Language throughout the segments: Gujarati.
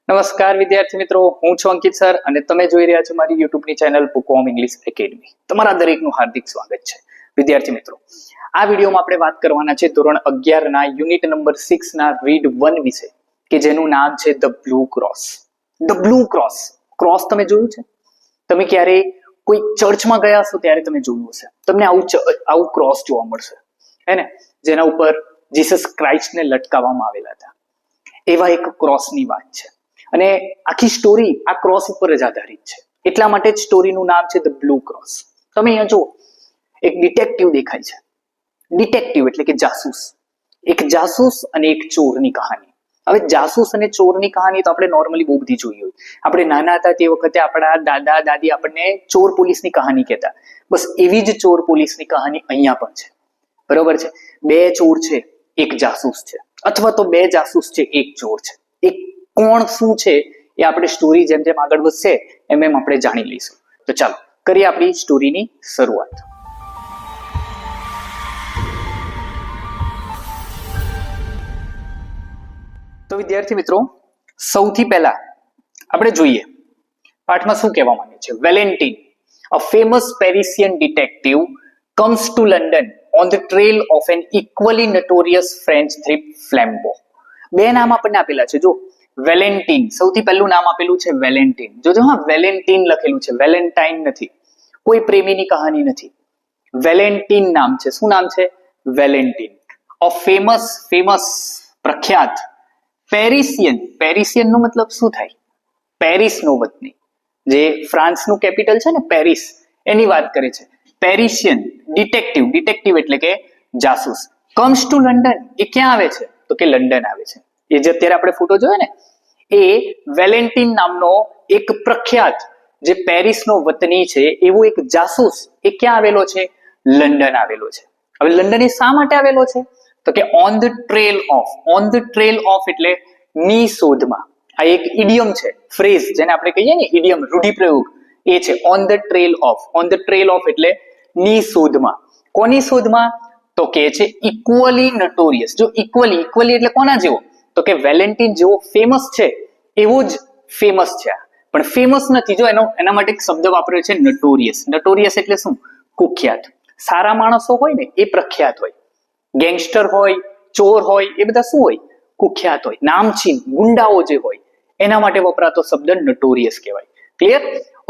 નમસ્કાર વિદ્યાર્થી મિત્રો, હું છું અંકિત સર અને તમે જોઈ રહ્યા છો મારી યુટ્યુબની ચેનલ બુકવોર્મ ઇંગ્લિશ એકેડમી. તમારા દરેકનું હાર્દિક સ્વાગત છે. વિદ્યાર્થી મિત્રો, આ વિડીયોમાં આપણે વાત કરવાના છે ધોરણ 11 ના યુનિટ નંબર 6 ના રીડ 1 વિશે, કે જેનું નામ છે the blue cross. The blue cross. Cross તમે જોયું છે? તમે ક્યારે કોઈ ચર્ચમાં ગયા હશો ત્યારે તમે જોયું હશે. તમને આવું ક્રોસ જોવા મળશે, હે ને, જેના ઉપર જીસસ ક્રાઇસ્ટને લટકાવવામાં આવેલા હતા. એવા એક ક્રોસની વાત છે અને આખી સ્ટોરી આ ક્રોસ ઉપર જ આધારિત છે. એટલા માટે જ સ્ટોરીનું નામ છે ધ બ્લુ ક્રોસ. તમે અહીંયા જુઓ, એક ડિટેક્ટિવ દેખાય છે. ડિટેક્ટિવ એટલે કે જાસૂસ. એક જાસૂસ અને એક ચોરની કહાની. હવે જાસૂસ અને ચોરની કહાની તો આપણે નોર્મલી બહુ બધી જોઈ હોય. આપણે નાના હતા તે વખતે આપણા દાદા દાદી આપણને ચોર પોલીસની કહાની કહેતા. બસ એવી જ ચોર પોલીસની કહાની અહીંયા પણ છે. બરોબર છે? બે ચોર છે, એક જાસૂસ છે, અથવા તો બે જાસૂસ છે, એક ચોર છે. એક કોણ શું છે એ આપણે સ્ટોરી જેમ જેમ આગળ વધશે એમ એમ આપણે જાણી લઈશું. તો ચાલો કરીએ આપણી સ્ટોરીની શરૂઆત. તો વિદ્યાર્થી મિત્રો, સૌથી પહેલા આપણે જોઈએ પાઠમાં શું કહેવા માંગે છે. Valentine, a famous Parisian detective, comes to London on the trail of an equally notorious French thief flambaue. બે નામ આપણને આપેલા છે. જો વેલેન્ટિન, સૌથી પહેલું નામ આપેલું છે વેલેન્ટિન. જોજો, હા, વેલેન્ટિન લખેલું છે, વેલેન્ટાઇન નથી. કોઈ પ્રેમીની કહાની નથી. વેલેન્ટિન નામ છે. શું નામ છે? વેલેન્ટિન. અ ફેમસ પ્રખ્યાત પેરિસિયન. પેરિસિયન નો મતલબ શું થાય? પેરિસ નો વતની. જે ફ્રાન્સનું કેપિટલ છે ને, પેરિસ, એની વાત કરે છે. Parisian detective. ડિટેક્ટિવ એટલે કે જાસૂસ. Comes to London. એ ક્યાં આવે છે? તો કે લંડન આવે છે. એ જે અત્યારે આપણે ફોટો જોયો ને, એ વેલેન્ટિન નામનો એક પ્રખ્યાત જે પેરિસનો વતની છે એવો એક જાસૂસ એ ક્યાં આવેલો છે? લંડન આવેલો છે. હવે લંડન એ શા માટે આવેલો છે? તો કે on the trail of. On the trail of એટલે ની શોધમાં. આ એક ઇડિયમ છે, ફ્રેઝ જેને આપણે કહીએ ને, ઇડિયમ, રૂઢિપ્રયોગ, એ છે on the trail of. On the trail of એટલે ની શોધમાં. કોની શોધમાં? તો કે છે ઇક્વલી નોટોરિયસ. જો ઇક્વલી એટલે કોના જેવો? તો કે વેલેન્ટિન જેવો ફેમસ છે એવો જ ફેમસ છે. પણ ફેમસ નથી. જો એના માટે એક શબ્દ વાપર્યો છે, નોટોરિયસ. નોટોરિયસ એટલે શું? કુખ્યાત. સારા માણસો હોય ને એ પ્રખ્યાત હોય. ગેંગસ્ટર હોય, ચોર હોય, એ બધા શું હોય? કુખ્યાત હોય. નામચીન ગુંડાઓ જે હોય એના માટે વપરાતો શબ્દ નોટોરિયસ કહેવાય. ક્લિયર?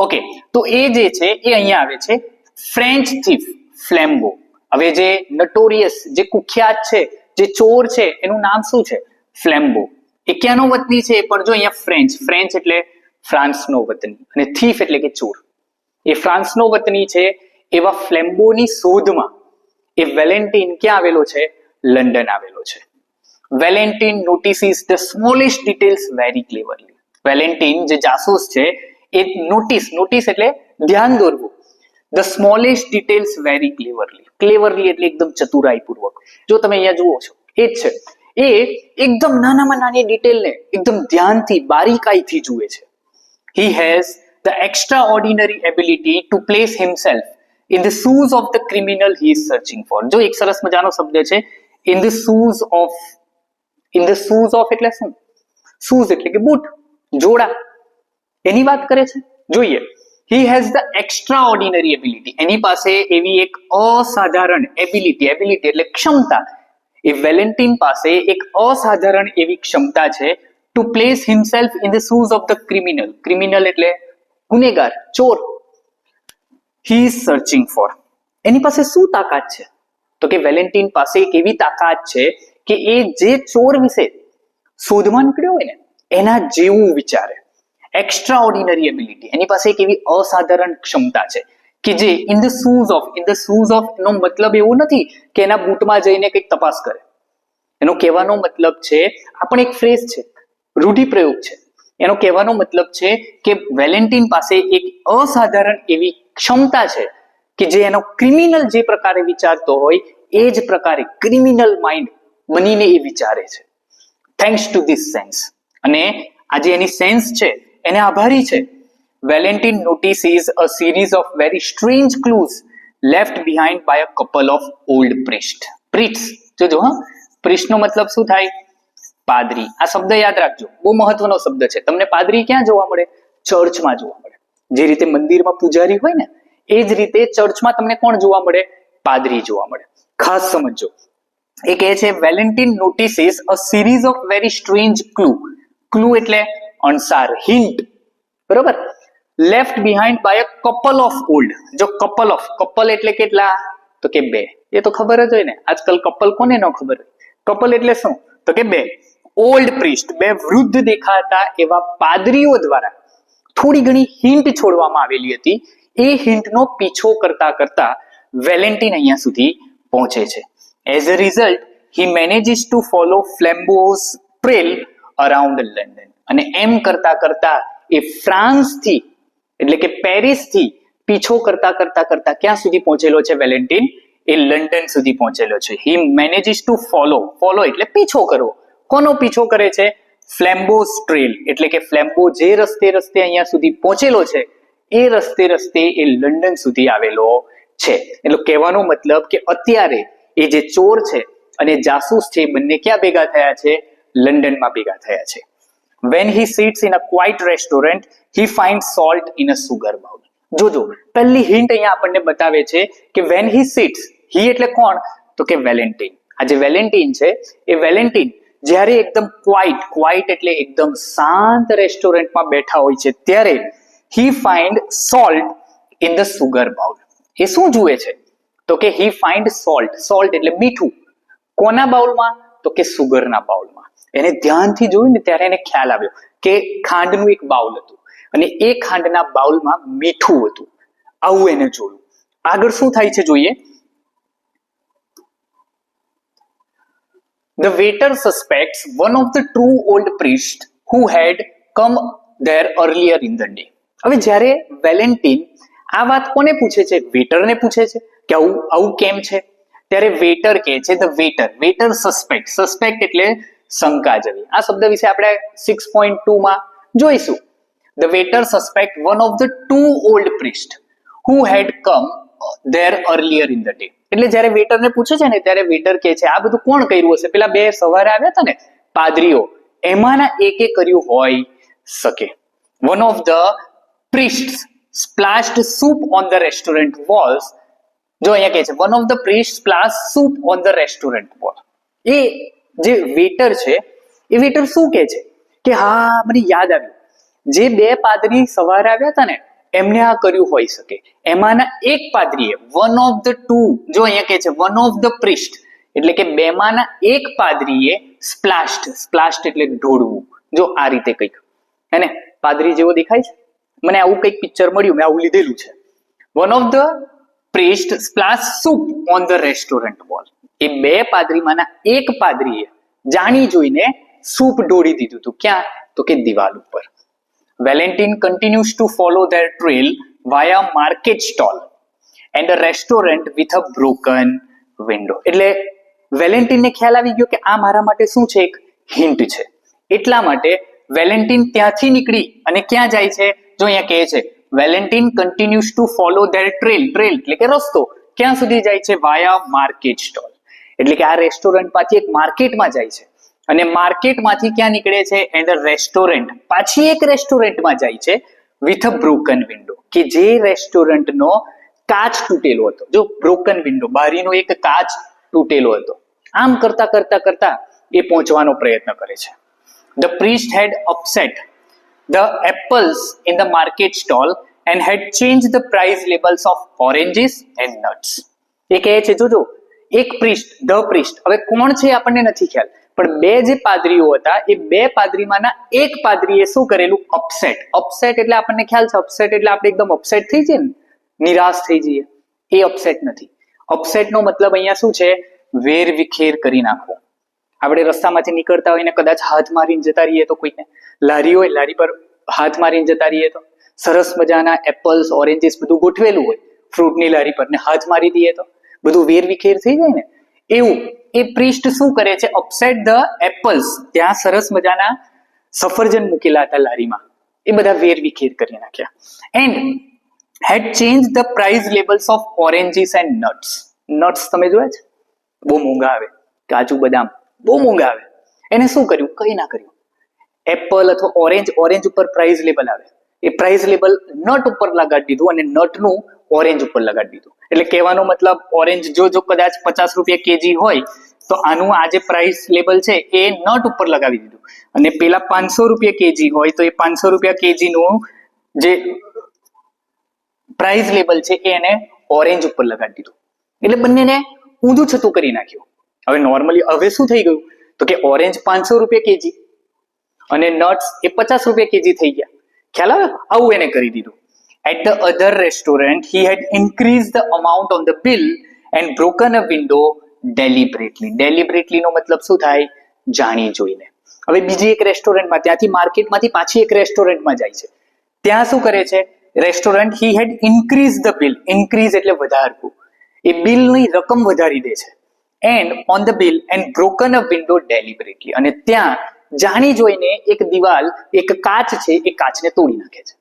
ઓકે, તો એ જે છે એ અહીંયા આવે છે ફ્રેન્ચ થીફ ફ્લેમ્બો. હવે જે નોટોરિયસ, જે કુખ્યાત છે, જે ચોર છે, એનું નામ શું છે? ફ્લેમ્બો. એ ક્યાંનો વતની છે? પણ જો અહીંયા ફ્રેન્ચ. ફ્રેન્ચ એટલે ફ્રાન્સનો વતની, અને થીફ એટલે કે ચોર. એ ફ્રાન્સનો વતની છે. એવા ફ્લેમ્બોની શોધમાં એ વેલેન્ટિન ક્યાં આવેલો છે? લંડન આવેલો છે. Valentin notices the smallest details very cleverly. Valentin જે જાસૂસ છે એ નોટિસ એટલે ધ્યાન દોરવું. The smallest details very cleverly. Cleverly એટલે એકદમ ચતુરાઈપૂર્વક. જો તમે અહીંયા જુઓ છો, એ જ છે. એ એકદમ નાનામાં નાની ડિટેલને એકદમ ધ્યાનથી, બારીકાઈથી જુએ છે. He has the extraordinary ability to place himself in the shoes of the criminal he is searching for. જો એક સરસ મજાનો શબ્દ છે, in the shoes of. in the shoes of એટલે શું? શૂઝ એટલે કે બૂટ, જોડા, એની વાત કરે છે. જોઈએ, he has the extraordinary ability. એની પાસે એવી એક અસાધારણ એબિલિટી. એબિલિટી એટલે ક્ષમતા. એ વેલેન્ટિન પાસે એક અસાધારણ એવી ક્ષમતા છે to place himself in the shoes of the criminal. Criminal એટલે ગુનેગાર, ચોર. He is searching for. એની પાસે શું તાકાત છે? તો કે વેલેન્ટિન પાસે એક એવી તાકાત છે કે એ જે ચોર વિશે શોધમાં નીકળ્યો હોય ને એના જેવું વિચારે. Extra ordinary ability. એની પાસે એક એવી અસાધારણ ક્ષમતા છે કે જે in the shoes of. In the shoes of નો મતલબ એવો નથી કે એના બૂટમાં જઈને કંઈક તપાસ કરે. એનો કહેવાનો મતલબ છે, આ પણ એક ફ્રેઝ છે, રૂઢિપ્રયોગ છે. એનો કહેવાનો મતલબ છે કે વેલેન્ટિન પાસે એક અસાધારણ એવી ક્ષમતા છે કે જે એનો ક્રિમિનલ જે પ્રકારે વિચારતો હોય એ જ પ્રકારે ક્રિમિનલ માઇન્ડ બનીને એ વિચારે છે. Thanks to this sense. અને આ જે એની સેન્સ છે એને આભારી છે. Valentine notices a series of very strange clues left behind by a couple of old priests. જોજો, હા, priest નો મતલબ શું થાય? પાદરી. આ શબ્દ યાદ રાખજો, બહુ મહત્વનો શબ્દ છે. તમને પાદરી ક્યાં જોવા મળે? ચર્ચમાં જોવા મળે. જે રીતે મંદિરમાં પૂજારી હોય ને, એ જ રીતે ચર્ચમાં તમને કોણ જોવા મળે? પાદરી જોવા મળે. ખાસ સમજો. એ કહે છે Valentin notices a series of very strange clue. Clue એટલે અણસાર, હિન્ટ, બરોબર, left behind by a couple of old. જો કપલ એટલે કેટલા? તો કે બે. એ તો ખબર જ હોય ને. આજકાલ કપલ કોને ન ખબર હોય? કપલ એટલે શું? તો કે બે. ઓલ્ડ પ્રિસ્ટ, બે વૃદ્ધ દેખાતા એવા પાદરીઓ દ્વારા થોડી ઘણી હિન્ટ છોડવામાં આવેલી હતી. એ હિન્ટનો પીછો કરતા કરતા વેલેન્ટિન અહીંયા સુધી પહોંચે છે. As a result he manages to follow Flambeau's trail around London. અને એમ કરતા કરતા એ ફ્રાન્સથી એટલે કે પેરિસથી પીછો કરતા કરતા કરતા ક્યાં સુધી પહોંચેલો છે વેલેન્ટિન? એ લંડન સુધી પહોંચેલો છે. હી મેનેજીસ ટુ ફોલો એટલે પીછો કરવો. કોનો પીછો કરે છે? ફ્લેમ્બોઝ ટ્રેલ એટલે કે ફ્લેમ્બો જે રસ્તે અહીંયા સુધી પહોંચેલો છે, એ રસ્તે એ લંડન સુધી આવેલો છે. એટલે કહેવાનો મતલબ કે અત્યારે એ જે ચોર છે અને જાસૂસ છે, બંને ક્યાં ભેગા થયા છે? લંડનમાં ભેગા થયા છે. When he sits in a quiet restaurant, he finds salt in a sugar bowl. જોજો, પહેલી હિન્ટ અહીંયા આપણને બતાવે છે કે when he sits, he એટલે કોણ? તો કે વેલેન્ટિન. આ જે વેલેન્ટિન છે, એ વેલેન્ટિન જ્યારે એકદમ ક્વાઇટ એટલે એકદમ શાંત રેસ્ટોરન્ટમાં બેઠા હોય છે, ત્યારે he find salt in the sugar bowl. એ શું જુએ છે? તો કે he find salt એટલે મીઠું. કોના બાઉલમાં? તો કે સુગરના બાઉલમાં. એને ધ્યાનથી જોયું ને ત્યારે એને ખ્યાલ આવ્યો કે ખાંડનું એક બાઉલ હતું અને એ ખાંડના બાઉલમાં મીઠું હતું. આવું એને જોયું. આગળ શું થાય છે જોઈએ. The waiter suspects one of the true old priests who had come there earlier in the day. હવે જ્યારે વેલેન્ટિન આ વાત કોને પૂછે છે? વેટરને પૂછે છે કે આવું કેમ છે? ત્યારે વેટર કહે છે, ધ વેટર સસ્પેક્ટ એટલે શંકા જવી. આ શબ્દ વિશે આપણે 6.2 માં જોઈશું. The waiter suspect one of the two old priest who had come there earlier in the day. એટલે જ્યારે વેટરને પૂછે છે ને, ત્યારે વેટર કહે છે આ બધું કોણ કર્યું હશે? પેલા બે સવારે આવ્યા હતા ને પાદરીઓ, એમાંના એકે કર્યું હોઈ શકે. One of the priests splashed soup on the restaurant walls. જો અહીંયા કહે છે one of the priest splash soup on the restaurant wall. એ જે વેટર છે, એ વેટર શું કહે છે કે હા, મને યાદ આવ્યું, જે બે પાદરી સવારે આવ્યા હતા ને, એમને આ કર્યું હોઈ શકે. એમાંના એક પાદરીએ, વન ઓફ ધ ટુ, જો અહીંયા કહે છે વન ઓફ ધ પ્રિસ્ટ એટલે કે બેમાંના એક પાદરીએ સ્પ્લાશ્ડ એટલે ઢોળવું. જો આ રીતે કંઈક, હે ને, પાદરી જેવો દેખાય છે. મને આવું કંઈક પિક્ચર મળ્યું, મેં આવું લીધેલું છે. One of the priest splashed soup on the restaurant wall. એ બે પાદરીમાંના એક પાદરીએ જાણી જોઈને સૂપ ઢોળી દીધું હતું. ક્યાં? તો કે દિવાલ ઉપર. Valentine continues to follow their trail via market stall and a restaurant with a broken window. એટલે વેલેન્ટિનને ખ્યાલ આવી ગયો કે આ મારા માટે શું છે? એક હિન્ટ છે. એટલા માટે વેલેન્ટિન ત્યાંથી નીકળી અને ક્યાં જાય છે? જો અહીંયા કહે છે Valentine continues to follow their trail એટલે કે રસ્તો. ક્યાં સુધી જાય છે? વાયા માર્કેટ સ્ટોલ. એટલે કે આ રેસ્ટોરન્ટમાંથી એક માર્કેટમાં જાય છે અને માર્કેટમાંથી ક્યાં નીકળે છે? એન્ડ રેસ્ટોરન્ટ, પાછી એક રેસ્ટોરન્ટમાં જાય છે વિથ અ બ્રોકન વિન્ડો, કે જે રેસ્ટોરન્ટનો કાચ તૂટેલો હતો. જો બ્રોકન વિન્ડો, બારીનો એક કાચ તૂટેલો હતો. આમ કરતા કરતા કરતા એ પહોંચવાનો પ્રયત્ન કરે છે. The priest had upset the apples in the market stall and had changed the price labels of oranges and nuts. એ કહે છે જોજો, એક પ્રિસ્ટ, ધ પ્રિસ્ટ, હવે કોણ છે આપણને નથી ખ્યાલ, પણ બે જે પાદરીઓ હતા, એ બે પાદરીમાંના એક પાદરીએ શું કરેલું? અપસેટ એટલે આપણને ખ્યાલ છે, અપસેટ એટલે આપણે એકદમ અપસેટ થઈ જઈએ ને, નિરાશ થઈ જઈએ. એ અપસેટ નથી. અપસેટનો મતલબ અહીંયા શું છે? વેરવિખેર કરી નાખવો. આપણે રસ્તામાંથી નીકળતા હોય ને કદાચ હાથ મારીને જતા રહીએ તો, કોઈને લારી હોય, લારી પર હાથ મારીને જતા રહીએ તો, સરસ મજાના એપલ્સ, ઓરેન્જીસ બધું ગોઠવેલું હોય ફ્રૂટની લારી પર, ને હાથ મારી દઈએ તો બધું વેરવિખેર થઈ જાય ને. એવું એ પ્રિસ્ટ શું કરે છે? અપસેટ ધ એપલ્સ, ત્યાં સરસ મજાના સફરજન મૂકેલા હતા લારીમાં, એ બધા વેરવિખેર કરી નાખ્યા. And had change the price labels of oranges and nuts. Nuts તમે જોયા છે? બહુ મોંઘા આવે. કાજુ બદામ બહુ મોંઘા આવે. એને શું કર્યું? કંઈ ના કર્યું. એપલ અથવા ઓરેન્જ ઉપર પ્રાઇસ લેબલ આવે, એ પ્રાઇસ લેબલ નટ ઉપર લગાડી દીધું અને નટનું ઓરેન્જ ઉપર લગાડી દીધું. એટલે કહેવાનો મતલબ ઓરેન્જ જો કદાચ 50 રૂપિયા કેજી હોય તો આનું આ જે પ્રાઇસ લેબલ છે એ નટ ઉપર લગાવી દીધું, અને પેલા 500 રૂપિયા કેજી હોય તો એ 500 રૂપિયા કેજી નું જે પ્રાઇસ લેબલ છે એને ઓરેન્જ ઉપર લગાડી દીધું. એટલે બંનેને ઊંધું છતું કરી નાખ્યું. હવે નોર્મલી હવે શું થઈ ગયું તો કે ઓરેન્જ 500 રૂપિયા કેજી અને નટ્સ એ 50 રૂપિયા કેજી થઈ ગયા. ખ્યાલ આવે? આવું એને કરી દીધું. At the other restaurant, he had increased the amount on the bill and broken a window deliberately. Deliberately નો મતલબ શું થાય? જાણી જોઈને. હવે બીજી એક રેસ્ટોરન્ટમાં, ત્યાંથી માર્કેટમાંથી પાછી એક રેસ્ટોરન્ટમાં જાય છે. ત્યાં શું કરે છે? Restaurant he had increased the bill. increase એટલે વધારવું. એ બિલની રકમ વધારી દે છે. and on the bill and broken a window deliberately. અને ત્યાં જાણી જોઈને એક દિવાલ, એક કાચ છે, એ કાચને તોડી નાખે છે.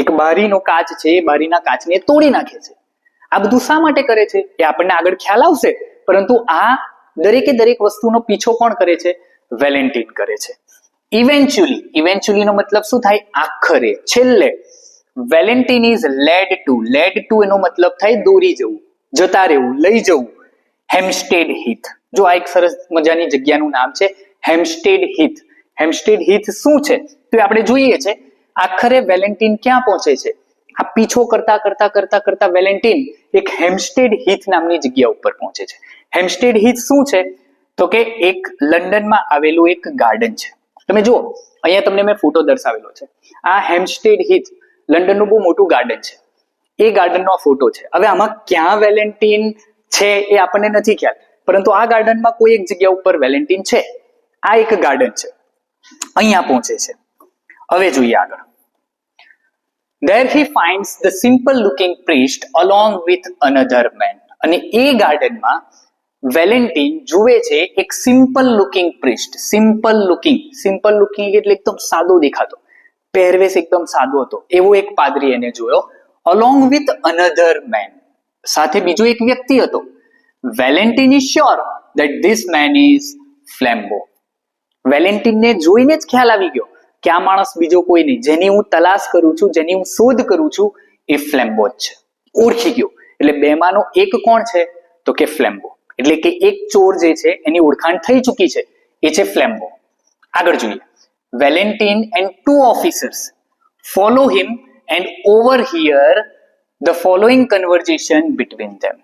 એક બારીનો કાચ છે, એ બારીના કાચને તોડી નાખે છે. આ બધું શા માટે કરે છે એ આપણને આગળ ખ્યાલ આવશે, પરંતુ આ દરેકે દરેક વસ્તુનો પીછો કોણ કરે છે? વેલેન્ટિન કરે છે. ઇવેન્ચ્યુઅલી નો મતલબ શું થાય? આખરે, છેલ્લે. વેલેન્ટિન ઇઝ લેડ ટુ એનો મતલબ થાય દોરી જવું, જતા રહેવું, લઈ જવું. હેમ્સ્ટેડ હીથ. જો આ એક સરસ મજાની જગ્યાનું નામ છે, હેમ્સ્ટેડ હીથ. હેમ્સ્ટેડ હીથ શું છે તો આપણે જોઈએ છે. આખરે વેલેન્ટિન ક્યાં પહોંચે છે? આ પીછો કરતા વેલેન્ટિન એક હેમ્સ્ટેડ હીથ નામની જગ્યા ઉપર પહોંચે છે. હેમ્સ્ટેડ હીથ શું છે તો કે એક લંડનમાં આવેલું એક ગાર્ડન છે. તમે જુઓ, અહીંયા તમને મેં ફોટો દર્શાવેલો છે. આ હેમ્સ્ટેડ હીથ લંડનનું બહુ મોટું ગાર્ડન છે. એ ગાર્ડનનો આ ફોટો છે. હવે આમાં ક્યાં વેલેન્ટિન છે એ આપણને નથી ખ્યાલ, પરંતુ આ ગાર્ડનમાં કોઈ એક જગ્યા ઉપર વેલેન્ટિન છે. આ એક ગાર્ડન છે, અહીંયા પહોંચે છે. હવે જોઈએ આગળ. There he finds the simple looking priest along with another man. અને એ ગાર્ડનમાં વેલેન્ટિન જુએ છે એક simple looking priest. Simple looking એટલે એકદમ સાદો દેખાતો, પહેરવેશ એકદમ સાદો હતો, એવો એક પાદરી એને જોયો. along with another man, સાથે બીજો એક વ્યક્તિ હતો. Valentine is sure that this man is flambaue. વેલેન્ટિનને જોઈને જ ખ્યાલ આવી ગયો કે આ માણસ બીજો કોઈ નહીં, જેની હું તલાશ કરું છું, જેની હું શોધ કરું છું, એ ફ્લેમ્બો જ છે. ઓળખી ગયો. એટલે બેમાંનો એક કોણ છે તો કે ફ્લેમ્બો. એટલે કે એક ચોર જે છે એની ઓળખાણ થઈ ચૂકી છે, એ છે ફ્લેમ્બો. આગળ જોઈએ. Valentine and 2 officers follow him and overhear the following conversation between them.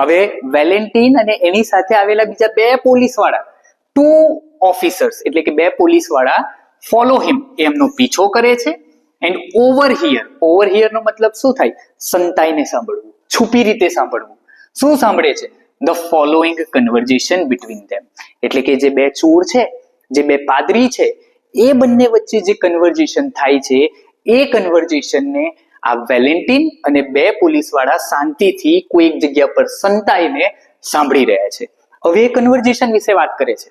હવે વેલેન્ટિન અને એની સાથે આવેલા બીજા 2 પોલીસવાળા, 2 officers એટલે કે 2 પોલીસવાળા ફોલો હિમ, એમનો પીછો કરે છે. એન્ડ ઓવરહિયર નો મતલબ શું થાય? સંતાઈને સાંભળવું, છુપી રીતે સાંભળવું. શું સાંભળે છે? ધ ફોલોઈંગ કન્વર્ઝેશન બિટવીન ધેમ. એટલે કે જે 2 ચોર છે, જે 2 પાદરી છે, એ બંને વચ્ચે જે કન્વર્ઝેશન થાય છે, એ કન્વર્ઝેશનને આ વેલેન્ટિન અને 2 પોલીસવાળા શાંતિથી કોઈ એક જગ્યા પર સંતાઈને સાંભળી રહ્યા છે. હવે એ કન્વર્ઝેશન વિશે વાત કરે છે.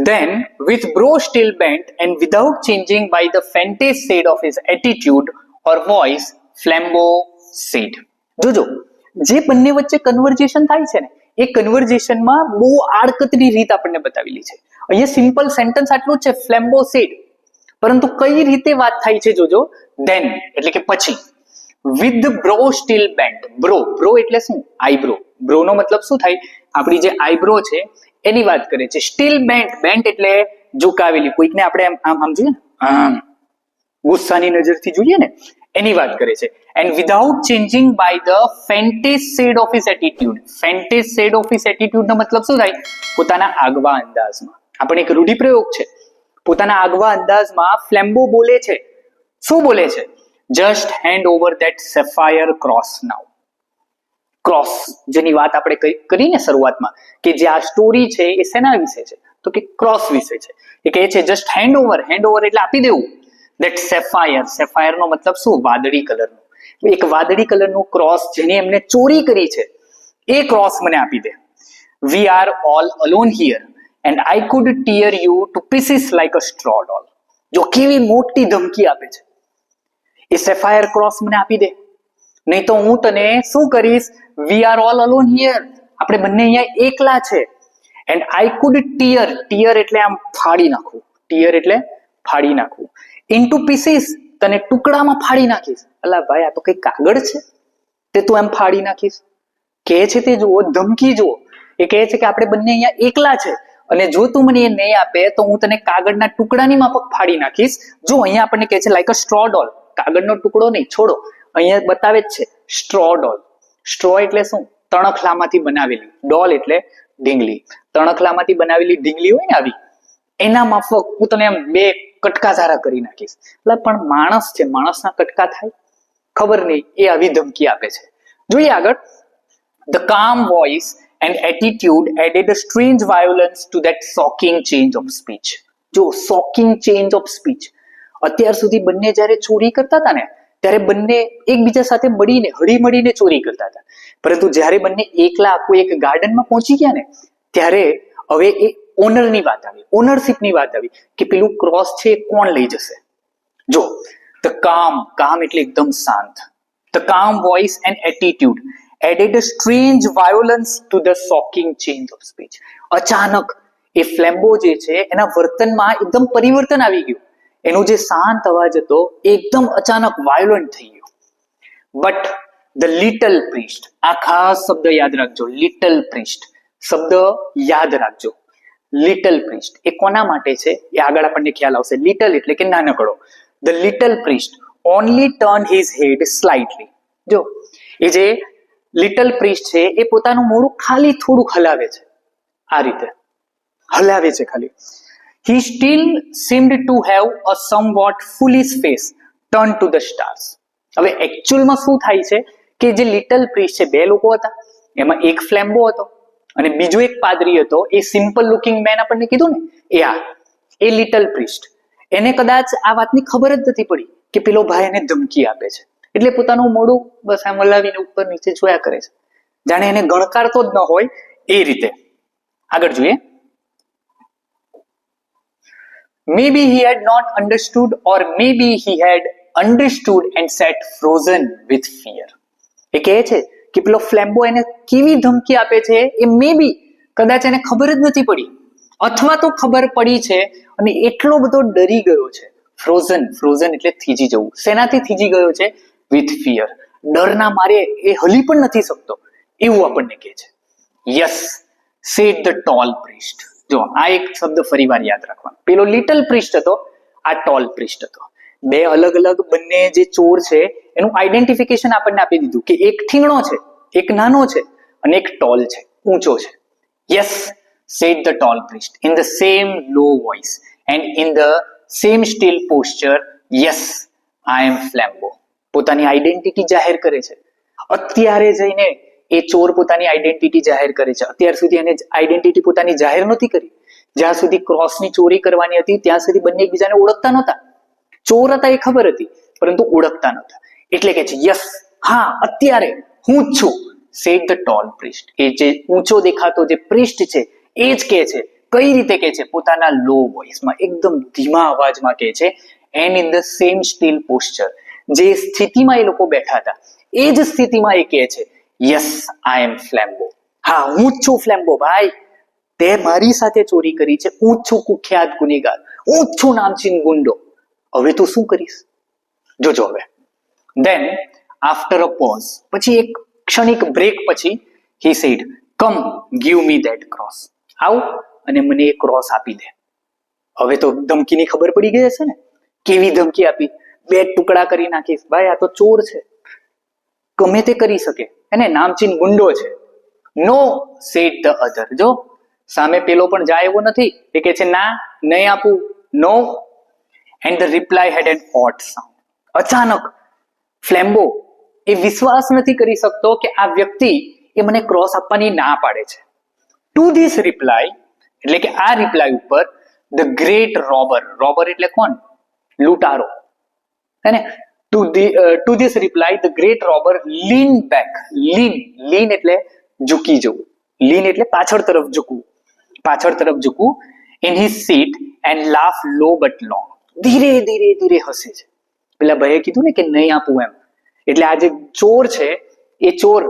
Then, with brow still bent and without changing by the faintest shade of his attitude or voice, Flambeau said. જોજો, જે બંને વચ્ચે કન્વર્ઝેશન થાય છે ને, એ કન્વર્ઝેશનમાં બહુ આડકતરી રીત આપણને બતાવેલી છે. અહીંયા સિમ્પલ સેન્ટેન્સ આટલું જ છે, Flambeau said, પરંતુ કઈ રીતે વાત થાય છે જોજો. Then એટલે કે પછી. With the brow still bent. Bro એટલે શું? આઈબ્રો. બ્રો નો મતલબ શું થાય? આપણી જે આઈબ્રો છે એની વાત કરે છે. સ્ટીલ બેન્ટ એટલે ઝુકાવેલી, કોઈકને આપણે આમ જોઈએ ને, ગુસ્સાની નજરથી જોઈએ ને, એની વાત કરે છે. And without changing by the faintest shade of his attitude. Faintest shade of his attitude નો મતલબ શું થાય? પોતાના આગવા અંદાજમાં. આપણે એક રૂઢિપ્રયોગ છે. પોતાના આગવા અંદાજમાં ફ્લેમ્બો બોલે છે. શું બોલે છે? Just hand over that sapphire cross now. Cross જેની વાત આપણે કરીને શરૂઆતમાં, કે જે આ સ્ટોરી છે એ શેના વિશે છે તો કે ક્રોસ વિશે છે. એ કહે છે જસ્ટ હેન્ડ ઓવર એટલે આપી દેવું. ધેટ સેફાયર નો મતલબ શું? વાદળી કલરનું. એક વાદળી કલરનું ક્રોસ જેની એમને ચોરી કરી છે, એ ક્રોસ મને આપી દે. We are all alone here and I could tear you to pieces like a straw doll. જો કેવી મોટી ધમકી આપે છે. એ સેફાયર ક્રોસ મને આપી દે, નહીં તો હું તને શું કરીશ? વી આર ઓલ અલોન હિયર, આપણે બંને અહીંયા એકલા છે. એન્ડ આઈ કુડ ટીયર એટલે આમ ફાડી નાખવું, ટીયર એટલે ફાડી નાખવું, ઇન્ટુ પીસીસ તને ટુકડામાં ફાડી નાખીશ. અલા ભાઈ આ તો કઈ કાગળ છે તે તું એમ ફાડી નાખીશ? કહે છે તે જુઓ, ધમકી જુઓ. એ કહે છે કે આપણે બંને અહીંયા એકલા છે અને જો તું મને એ નહીં આપે તો હું તને કાગળના ટુકડાની માફક ફાડી નાખીશ. જો અહીંયા આપણને કહે છે લાઈક અ સ્ટ્રો ડોલ, કાગળનો ટુકડો નહીં, છોડો, અહીંયા બતાવે જ છે સ્ટ્રો ડોલ. સ્ટ્રો એટલે શું? તણખલામાંથી બનાવેલી, ડોલ એટલે ઢીંગલી, તણખલામાંથી બનાવેલી ઢીંગલી હોય ને આવી, એના માફક હું તને એમ બે કટકા ધારા કરી નાખીશ. એટલે પણ માણસ છે, માણસના કટકા થાય? ખબર નહીં, એ આવી ધમકી આપે છે. જોઈએ આગળ. The calm voice and attitude added a strange violence to that shocking change of speech. જો shocking change of speech, અત્યાર સુધી બંને જ્યારે ચોરી કરતા હતા ને ત્યારે બંને એકબીજા સાથે મળીને હળીમળીને ચોરી કરતા હતા, પરંતુ જ્યારે બંને એકલા આખું એક ગાર્ડનમાં પહોંચી ગયા ને ત્યારે હવે એ ઓનરની વાત આવી, ઓનરશિપની વાત આવી કે પેલું ક્રોસ છે એ કોણ લઈ જશે. જો ધ કામ એટલે એકદમ શાંત, ધ કામ voice and attitude added a strange violence to the shocking change of speech. અચાનક એ ફ્લેમ્બો જે છે એના વર્તનમાં એકદમ પરિવર્તન આવી ગયું. એનો જે શાંત અવાજ હતો એ એકદમ અચાનક વાયોલન્ટ થઈ ગયો. બટ ધ લિટલ પ્રિસ્ટ, આ ખાસ શબ્દ યાદ રાખજો, લિટલ પ્રિસ્ટ શબ્દ યાદ રાખજો. લિટલ પ્રિસ્ટ એ કોના માટે છે એ આગળ આપણને ખ્યાલ આવશે. લિટલ એટલે કે નાનકડો. The little priest only turn his head slightly. જો એ જે લિટલ પ્રિસ્ટ છે એ પોતાનું મોઢું ખાલી થોડુંક હલાવે છે, આ રીતે હલાવે છે ખાલી. He still seemed to have a somewhat foolish face turned to the stars. હવે એકચ્યુઅલમાં શું થાય છે કે જે લિટલ પ્રિસ્ટ છે, બે લોકો હતા, એમાં એક ફ્લેમ્બો હતો અને બીજો એક પાદરી હતો. એ સિમ્પલ લુકિંગ મેન આપણને કીધું ને એ લિટલ પ્રિસ્ટ, એને કદાચ આ વાતની ખબર જ નથી પડી કે પેલો ભાઈ એને ધમકી આપે છે, એટલે પોતાનું મોઢું બસ આમ હલાવીને ઉપર નીચે જોયા કરે છે, જાણે એને ગણકારતો જ ન હોય એ રીતે. આગળ જોઈએ. Maybe he had not understood, or maybe he had understood and sat frozen with fear. એ કહે છે કે પેલો ફ્લેમ્બો એને કેવી ધમકી આપે છે એ મેબી કદાચ એને ખબર જ નથી પડી, અથવા તો ખબર પડી છે અને એટલો બધો ડરી ગયો છે. ફ્રોઝન એટલે થીજી જવું. શેનાથી થીજી ગયો છે? વિથ ફિયર, ડરના મારે એ હલી પણ નથી શકતો એવું આપણને કહે છે. Yes said the tall priest. જો આ એક શબ્દ ફરીવાર યાદ રાખવાનો. પેલો લિટલ પ્રિસ્ટ હતો, આ ટોલ પ્રિસ્ટ હતો. બે અલગ અલગ બંને જે ચોર છે એનું આઈડેન્ટિફિકેશન આપણને આપી દીધું કે એક ઠીંગણો છે, એક નાનો છે અને એક ટોલ છે, ઊંચો છે. Yes said the tall priest in the same low voice and in the same still posture. Yes I am Flambeau. પોતાની આઈડેન્ટિટી જાહેર કરે છે. અત્યારે જઈને એ ચોર પોતાની આઈડેન્ટિટી જાહેર કરે છે. અત્યાર સુધી એને આઈડેન્ટિટી પોતાની જાહેર નહોતી કરી. જ્યાં સુધી ક્રોસની ચોરી કરવાની હતી ત્યાં સુધી બંને એકબીજાને ઓળખતા નહોતા. ચોર હતા એ ખબર હતી પરંતુ ઓળખતા નહોતા. એટલે કે છે યસ, હા અત્યારે હું જ છું. Said the tall priest. એ જે ઊંચો દેખાતો જે પ્રિસ્ટ છે એ જ કહે છે. કઈ રીતે કહે છે? પોતાના લો વોઇસમાં, એકદમ ધીમા અવાજમાં કહે છે. And in the same still posture, જે સ્થિતિમાં એ લોકો બેઠા હતા એ જ સ્થિતિમાં એ કહે છે યસ આઈ એમ ફ્લેમ્બો. હા હું જ છું ફ્લેમ્બો ભાઈ, તે મારી સાથે ચોરી કરી છે, હું જ છું કુખ્યાત ગુનેગાર, હું જ છું નામચીન ગુંડો. હવે તું શું કરીશ? જોજો હવે. ધેન આફ્ટર અ પોઝ, પછી એક ક્ષણિક બ્રેક પછી he said come give me that cross. આવ અને મને એ ક્રોસ આપી દે. હવે તો ધમકીની ખબર પડી ગઈ હશે ને, કેવી ધમકી આપી, બે ટુકડા કરી નાખીશ. ભાઈ આ તો ચોર છે, ગમે તે કરી શકે, એને નામચીન ગુંડો છે. નો સેડ ધ અધર. જો સામે પેલો પણ જાય એવો નથી, એ કે છે ના નહીં આપું, no. And the reply had an odd sound. અચાનક ફ્લેમ્બો એ વિશ્વાસ નથી કરી શકતો કે આ વ્યક્તિ એ મને ક્રોસ આપવાની ના પાડે છે. ટુ ધીસ રિપ્લાય, એટલે કે આ રિપ્લાય ઉપર ધ ગ્રેટ રોબર એટલે કોણ? લૂંટારો. હે ને? To this reply the great robber lean back. Lean એટલે ઝૂકી જવું, લીન એટલે પાછળ તરફ ઝૂકવું, પાછળ તરફ ઝૂકવું. In his seat and laugh low but long. ધીરે ધીરે ધીરે હસે છે. પેલા ભાઈએ કીધું ને કે નહીં આપું એમ, એટલે આ જે ચોર છે એ ચોર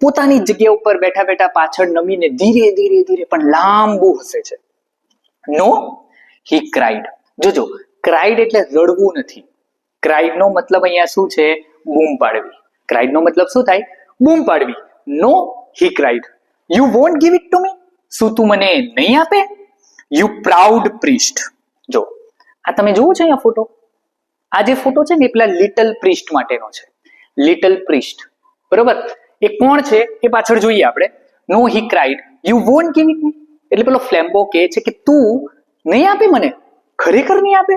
પોતાની જગ્યા ઉપર બેઠા બેઠા પાછળ નમીને ધીરે ધીરે ધીરે પણ લાંબુ હસે છે. નો હી ક્રાઇડ. જોજો, ક્રાઇડ એટલે રડવું નથી. ક્રાઇડ નો મતલબ અહીંયા શું છે? બૂમ પાડવી. ક્રાઇડ નો મતલબ શું થાય? બૂમ પાડવી. No he cried. You won't give it to me. શું તું મને નહીં આપે? You proud priest. જો આ તમે જોવો છો અહીંયા ફોટો, આ જે ફોટો છે ને એ પેલા લિટલ પ્રિસ્ટ માટેનો છે. લિટલ પ્રિસ્ટ, બરોબર? એ કોણ છે એ પાછળ જોઈએ આપણે. No he cried you won't give it me. એટલે પેલો ફ્લેમ્બો કહે છે કે તું નહીં આપે મને, ખરેખર નહીં આપે.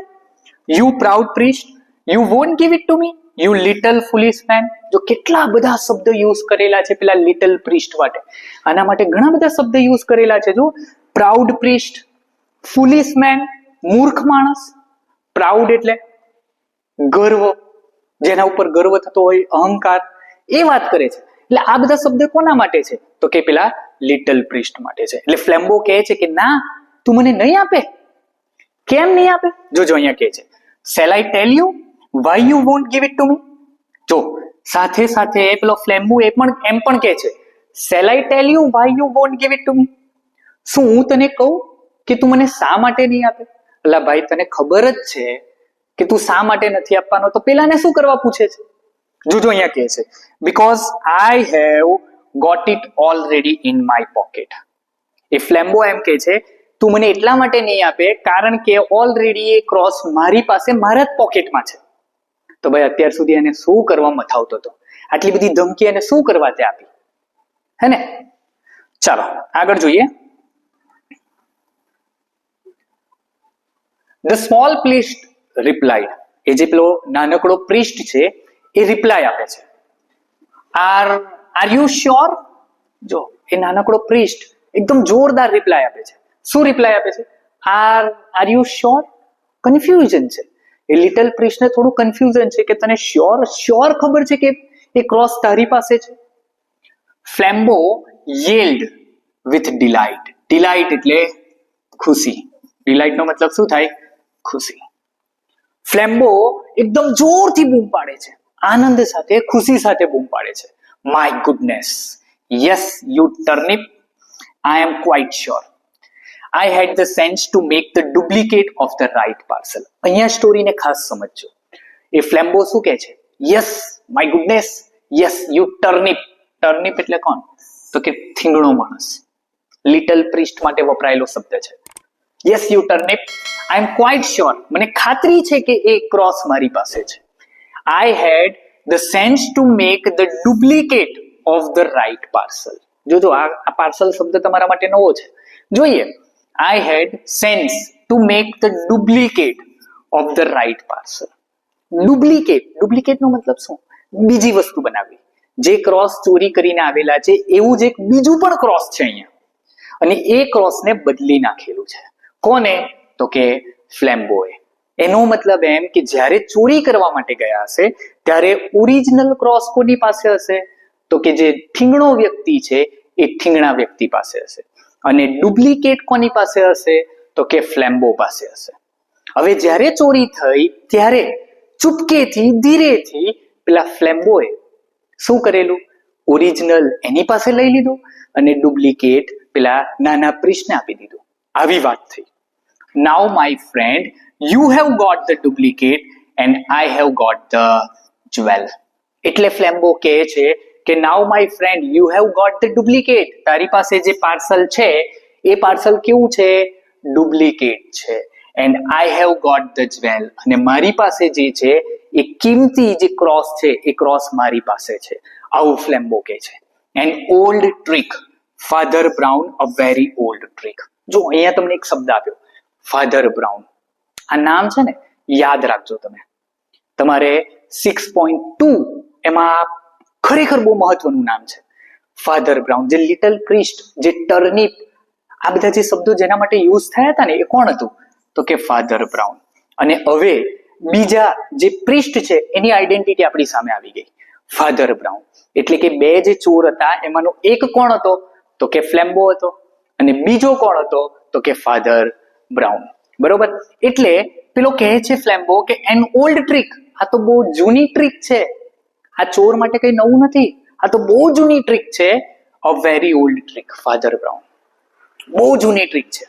You proud priest, you won't give it to me, you little foolish man. જો કેટલા બધા શબ્દ યુઝ કરેલા છે પેલા લિટલ પ્રિસ્ટ માટે. આના માટે ઘણા બધા શબ્દ યુઝ કરેલા છે. જો પ્રાઉડ પ્રિસ્ટ, ફુલિશ મેન મૂર્ખ માણસ, પ્રાઉડ એટલે ગર્વ, જેના ઉપર ગર્વ થતો હોય, અહંકાર, એ વાત કરે છે. એટલે આ બધા શબ્દ કોના માટે છે? તો કે પેલા લિટલ પ્રિસ્ટ માટે છે. એટલે ફ્લેમ્બો કહે છે કે ના, તું મને નહીં આપે. કેમ નહીં આપે? જોજો અહીંયા કહે છે, shall I tell you why you won't give it to me. જો સાથે સાથે પેલો ફ્લેમ્બો એમ પણ કહે છે, shall I tell you why you won't give it to me. શું હું તને કહું કે તું મને શા માટે નહીં આપે? અલા ભાઈ, તને ખબર જ છે કે તું શા માટે નથી આપવાનો, તો પેલાને શું કરવા પૂછે છે? જોજો અહીંયા કહે છે, because I have got it already in my pocket. એ ફ્લેમ્બો એમ કહે છે તું મને એટલા માટે નહીં આપે કારણ કે ઓલરેડી એ ક્રોસ મારી પાસે મારા જ પોકેટમાં છે. તો ભાઈ અત્યાર સુધી એને શું કરવા મથાવતો હતો? આટલી બધી ધમકી એને શું કરવા તે આપી? હે ને? ચાલો આગળ જોઈએ. The small priest replied. એ જે પેલો નાનકડો પ્રિસ્ટ છે એ રિપ્લાય આપે છે. Are you sure? જો એ નાનકડો પ્રિસ્ટ એકદમ જોરદાર રિપ્લાય આપે છે. શું રિપ્લાય આપે છે? Are you sure? કન્ફ્યુઝન છે. એ લિટલ પ્રિસ્ટને થોડું કન્ફ્યુઝન છે કે તને શ્યોર ખબર છે કે એ ક્રોસ તારી પાસે છે? ફ્લેમ્બો yelled with delight. ડિલાઇટ એટલે ખુશી. ડિલાઇટ નો મતલબ શું થાય? ખુશી. ફ્લેમ્બો એકદમ જોરથી બૂમ પાડે છે, આનંદ સાથે, ખુશી સાથે બૂમ પાડે છે. My goodness, yes you turnip, I am quite sure. I had the sense to make the duplicate of the right parcel. અહીંયા સ્ટોરીને ખાસ સમજજો. એ ફ્લેમ્બો શું કહે છે? Yes my goodness, yes you turnip. Turnip એટલે કોણ? તો કે થીંગણો માણસ. લિટલ પ્રિસ્ટ માટે વપરાયેલો શબ્દ છે. Yes you turnip, I am quite sure. મને ખાતરી છે કે એ ક્રોસ મારી પાસે છે. I had the sense to make the duplicate of the right parcel. જોજો આ પાર્સલ શબ્દ તમારા માટે નવો છે. જોઈએ, I had sense to make the duplicate of the right parcel. Duplicate નો મતલબ શું? બીજી વસ્તુ બનાવવી. જે ક્રોસ ચોરી કરીને આવેલા છે એવું જ એક બીજું પણ ક્રોસ છે અહીંયા, અને એ ક્રોસને બદલી નાખેલું છે. કોને? તો કે ફ્લેમ્બોએ. એનો મતલબ એમ કે જ્યારે ચોરી કરવા માટે ગયા હશે ત્યારે ઓરિજિનલ ક્રોસ કોની પાસે હશે? તો કે જે ઠીંગણો વ્યક્તિ છે એ ઠીંગણા વ્યક્તિ પાસે હશે. અને ડુપ્લિકેટ કોની પાસે હશે? તો કે ફ્લેમ્બો પાસે હશે. હવે જ્યારે ચોરી થઈ ત્યારે ચૂપકેથી ધીરેથી પેલા ફ્લેમ્બોએ શું કરેલું? ઓરિજિનલ એની પાસે લઈ લીધું અને ડુપ્લિકેટ પેલા નાના પ્રિસ્ટને આપી દીધું. આવી વાત થઈ. Now my friend, you have got the duplicate and I have got the jewel. એટલે ફ્લેમ્બો કહે છે કે now my friend, you have got the duplicate. તારી પાસે જે પાર્સલ છે એ પાર્સલ કેવું છે? ડુપ્લિકેટ છે. And I have got the jewel, અને મારી પાસે જે છે એ કિંમતી જે ક્રોસ છે એ ક્રોસ મારી પાસે છે. આવું ફ્લેમ્બો કહે છે. An old trick, father brown, a very old trick. જો અહીંયા તમને એક શબ્દ આપ્યો, ફાધર બ્રાઉન. આ નામ છે ને યાદ રાખજો તમે. તમારે 6.2 એમાં ખરેખર બહુ મહત્વનું નામ છે ફાધર બ્રાઉન. જે લિટલ પ્રિસ્ટ, જે ટર્નિપ, આ બધા જે શબ્દો જેના માટે યુઝ થયા હતા ને એ કોણ હતું? તો કે ફાધર બ્રાઉન. અને હવે બીજા જે પ્રિસ્ટ છે એની આઈડેન્ટિટી આપણી સામે આવી ગઈ, ફાધર બ્રાઉન. એટલે કે બે જે ચોર હતા એમાંનો એક કોણ હતો? તો કે ફ્લેમ્બો હતો, અને બીજો કોણ હતો? તો કે ફાધર બ્રાઉન. બરોબર? એટલે પેલો કહે છે ફ્લેમ્બો કે એન ઓલ્ડ ટ્રીક, આ તો બહુ જૂની ટ્રીક છે, આ ચોર માટે કઈ નવું નથી, આ તો બહુ જૂની ટ્રીક છે, a very old trick, father brown. બહુ જૂની ટ્રીક છે.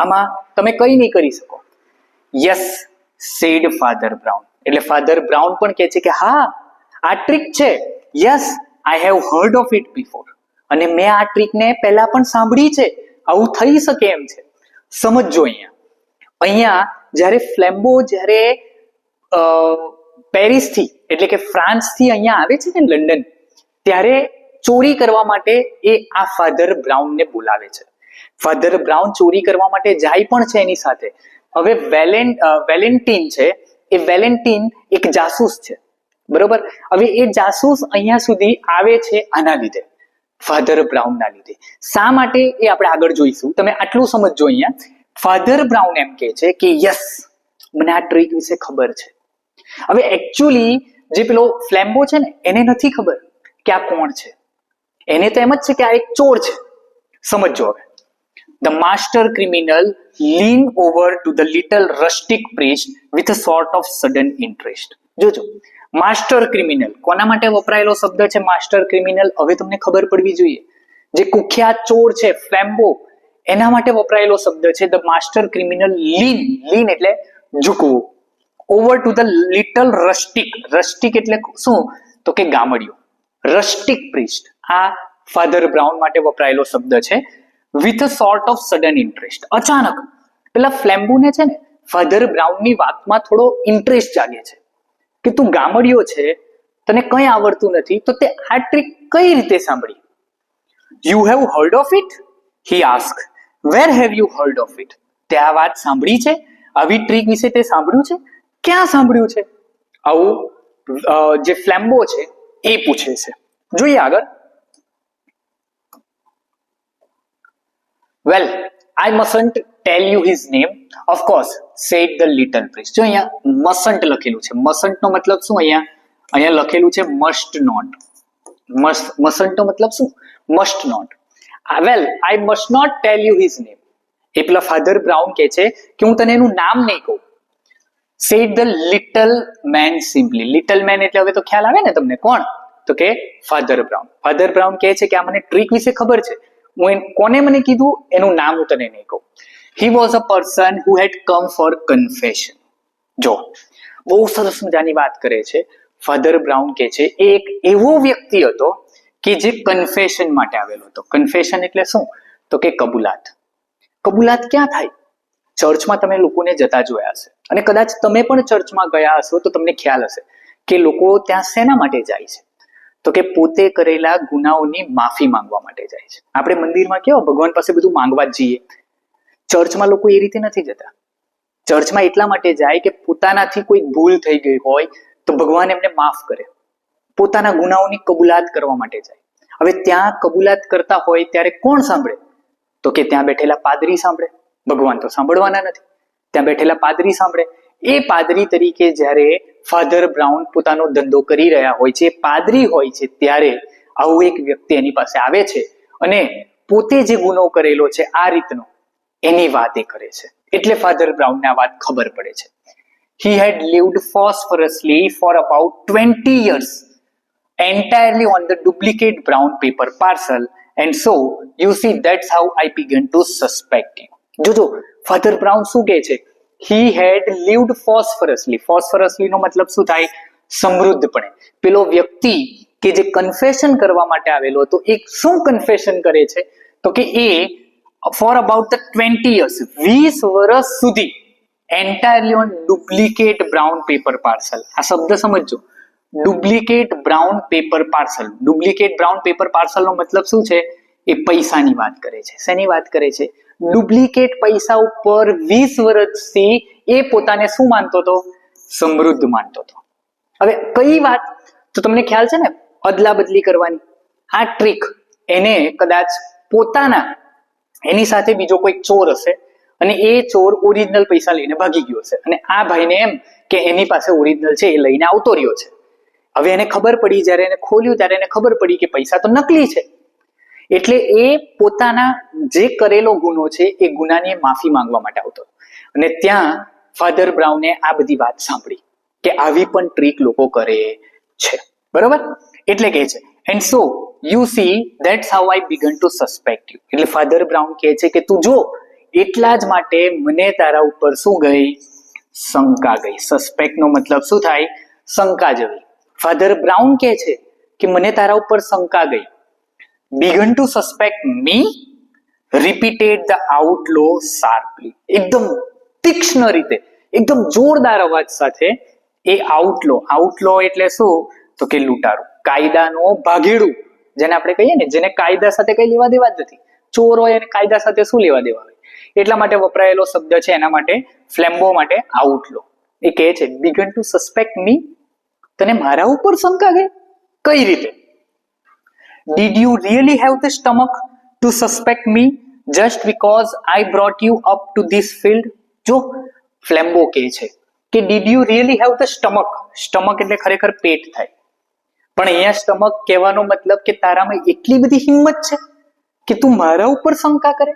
આમાં તમે કઈ નહીં કરી શકો. યસ સેડ ફાધર બ્રાઉન, એટલે ફાધર બ્રાઉન પણ કહે છે કે હા આ ટ્રીક છે. Yes I have heard of it before, અને મેં આ ટ્રીકને પહેલા પણ સાંભળી છે, આવું થઈ શકે એમ છે. સમજો અહીંયા જ્યારે ફ્લેમ્બો જ્યારે પેરિસથી એટલે કે ફ્રાન્સથી અહીંયા આવે છે ને લંડન, ત્યારે ચોરી કરવા માટે એ આ ફાધર બ્રાઉનને બોલાવે છે. ફાધર બ્રાઉન ચોરી કરવા માટે જાય પણ છે એની સાથે. હવે વેલેન્ટિન છે, એ વેલેન્ટિન એક જાસૂસ છે, બરોબર. હવે એ જાસૂસ અહીંયા સુધી આવે છે આના લીધે, ફાધર બ્રાઉનના લીધે. શા માટે એ આપણે આગળ જોઈશું. તમે આટલું સમજજો. અહીંયા ફાધર બ્રાઉન એમ કહે છે કે યસ મને આ ટ્રીક વિશે ખબર છે. હવે એકચ્યુઅલી જે પેલો ફ્લેમ્બો છે ને એને નથી ખબર કે આ કોણ છે. એને તો એમ જ છે કે આ એક ચોર છે. સમજો. હવે the master criminal lean over to the little rustic priest with a sort of sudden interest. જોજો, માસ્ટર ક્રિમિનલ કોના માટે વપરાયેલો શબ્દ છે? Master criminal. હવે તમને ખબર પડવી જોઈએ, જે કુખ્યાત ચોર છે ફ્લેમ્બો, એના માટે વપરાયેલો શબ્દ છે ધ માસ્ટર ક્રિમિનલ લીન એટલે ઝૂકવું, over to the little rustic. Rustic એટલે શું? તો કે ગામડિયો. રસ્ટિક પ્રિસ્ટ આ ફાધર બ્રાઉન માટે વપરાયેલો શબ્દ છે. With a sort of sudden interest, અચાનક પેલા ફ્લેમ્બોને છે ને ફાધર બ્રાઉનની વાતમાં થોડો ઇન્ટરેસ્ટ જાગે છે કે તું ગામડિયો છે, તને કંઈ આવડતું નથી, તો તે આ ટ્રીક કઈ રીતે સાંભળી? You have heard of it? He ask. Where have you heard of it? તે આ વાત સાંભળી છે? આવી ટ્રીક વિશે તે સાંભળ્યું છે? ક્યાં સાંભળ્યું છે? આવું જે ફ્લેમ્બો છે એ પૂછે છે. જોઈએ આગળ. Well, I mustn't tell you his name, of course, said the little priest. જો અહીંયા mustn't લખેલું છે. mustn't નો મતલબ શું? અહીંયા લખેલું છે must not. mustn't નો મતલબ શું? must not. Well, I must not tell you his name. એ પેલા ફાધર બ્રાઉન કહે છે કે હું તને એનું નામ નહીં કહું. said the little man simply. little man એટલે હવે તો ખ્યાલ આવે ને તમને કોણ? તો કે ફાધર બ્રાઉન. ફાધર બ્રાઉન કહે છે કે આ મને ટ્રીક વિશે ખબર છે, હું કોને મને કીધું એનું નામ હું તને નહીં કહું. He was a person who had come for confession. જો બહુ સરસ મજાની વાત કરે છે. ફાધર બ્રાઉન કહે છે એ એક એવો વ્યક્તિ હતો કે જે કન્ફેશન માટે આવેલો હતો. કન્ફેશન એટલે શું? તો કે કબૂલાત. કબૂલાત ક્યાં થાય? ચર્ચમાં તમે લોકોને જતા જોયા હશે, અને કદાચ તમે પણ ચર્ચમાં ગયા હશો તો તમને ખ્યાલ હશે કે લોકો ત્યાં શેના માટે જાય છે? તો કે પોતે કરેલા ગુનાઓની માફી માંગવા માટે જાય છે. આપણે મંદિરમાં કેવો ભગવાન પાસે બધું માંગવા જ જઈએ. ચર્ચમાં લોકો એ રીતે નથી જતા. ચર્ચમાં એટલા માટે જાય કે પોતાનાથી કોઈ ભૂલ થઈ ગઈ હોય તો ભગવાન એમને માફ કરે. પોતાના ગુનાઓની કબૂલાત કરવા માટે જાય. હવે ત્યાં કબૂલાત કરતા હોય ત્યારે કોણ સાંભળે? તો કે ત્યાં બેઠેલા પાદરી સાંભળે. ભગવાન તો સાંભળવાના નથી. ત્યાં બેઠેલા પાદરી સાંભળે. એ પાદરી તરીકે જ્યારે ફાધર બ્રાઉન પોતાનો ધંધો કરી રહ્યા હોય છે, પાદરી હોય છે, ત્યારે આવું એક વ્યક્તિ એની પાસે આવે છે અને પોતે જે ગુનો કરેલો છે આ રીતનો એની વાત એ કરે છે. એટલે ફાધર બ્રાઉનને આ વાત ખબર પડે છે. He had lived phosphorously for about 20 years entirely on the duplicate brown paper parcel, and so you see that's how I began to suspect him. જોજો ફાધર બ્રાઉન શું કહે છે? He had lived phosphorously. phosphorously નો મતલબ શું થાય? સમૃદ્ધપણે. પેલો વ્યક્તિ કે જે કન્ફેશન કરવા માટે આવેલો હતો એ શું કન્ફેશન કરે છે? તો કે એ for about the 20 years 20 વર્ષ સુધી entirely on duplicate brown paper parcel. આ શબ્દ સમજજો. Duplicate brown paper parcel. Duplicate brown paper parcel નો મતલબ શું છે? એ પૈસાની વાત કરે છે. શેની વાત કરે છે? ડુપ્લિકેટ પૈસા ઉપર 20 વર્ષથી એ પોતાને શું માનતો હતો? સમૃદ્ધ માનતો હતો. હવે કઈ વાત? તો તમને ખ્યાલ છે ને અદલા બદલી કરવાની આ ટ્રીક એને કદાચ પોતાના એની સાથે બીજો કોઈ ચોર હશે અને એ ચોર ઓરિજિનલ પૈસા લઈને ભાગી ગયો હશે અને આ ભાઈને એમ કે એની પાસે ઓરિજિનલ છે એ લઈને આવતો રહ્યો છે. હવે એને ખબર પડી, જ્યારે એને ખોલ્યું ત્યારે એને ખબર પડી કે પૈસા તો નકલી છે. એટલે એ પોતાના જે કરેલો ગુનો છે એ ગુનાની માફી માંગવા માટે આવતો અને ત્યાં ફાધર બ્રાઉને આ બધી વાત સાંભળી કે આવી પણ ટ્રીક લોકો કરે છે. બરોબર? એટલે કહે છે and so you see that's how I begin to suspect you. એટલે ફાધર બ્રાઉન કહે છે કે તું જો, એટલા જ માટે મને તારા ઉપર શું ગઈ? શંકા ગઈ. સસ્પેક્ટ નો મતલબ શું થાય? શંકા જવી. ફાધર બ્રાઉન કહે છે કે મને તારા ઉપર શંકા ગઈ. Began to suspect me, repeated the outlaw sharply. એકદમ તીક્ષ્ણ રીતે, એકદમ જોરદાર અવાજ સાથે એ આઉટલો. આઉટલો એટલે શું? તો કે લૂંટારું, કાયદાનો ભાગેડું, જેને આપણે કહીએ ને, જેને કાયદા સાથે કઈ લેવા દેવા જ નથી. ચોર હોય અને કાયદા સાથે શું લેવા દેવા હોય? એટલા માટે વપરાયેલો શબ્દ છે એના માટે, ફ્લેમ્બો માટે આઉટલો. એ કહે છે બિગન ટુ સસ્પેક્ટ મી, તને મારા ઉપર શંકા ગઈ? કઈ રીતે? Did you really have the stomach to suspect me just because I brought you up to this field? જો ફ્લેમ્બો કહે છે કે did you really have the stomach? Stomach એટલે ખરેખર પેટ થાય, પણ અહીંયા સ્ટમક કહેવાનો મતલબ કે તારામાં એટલી બધી હિંમત છે કે તું મારા ઉપર શંકા કરે.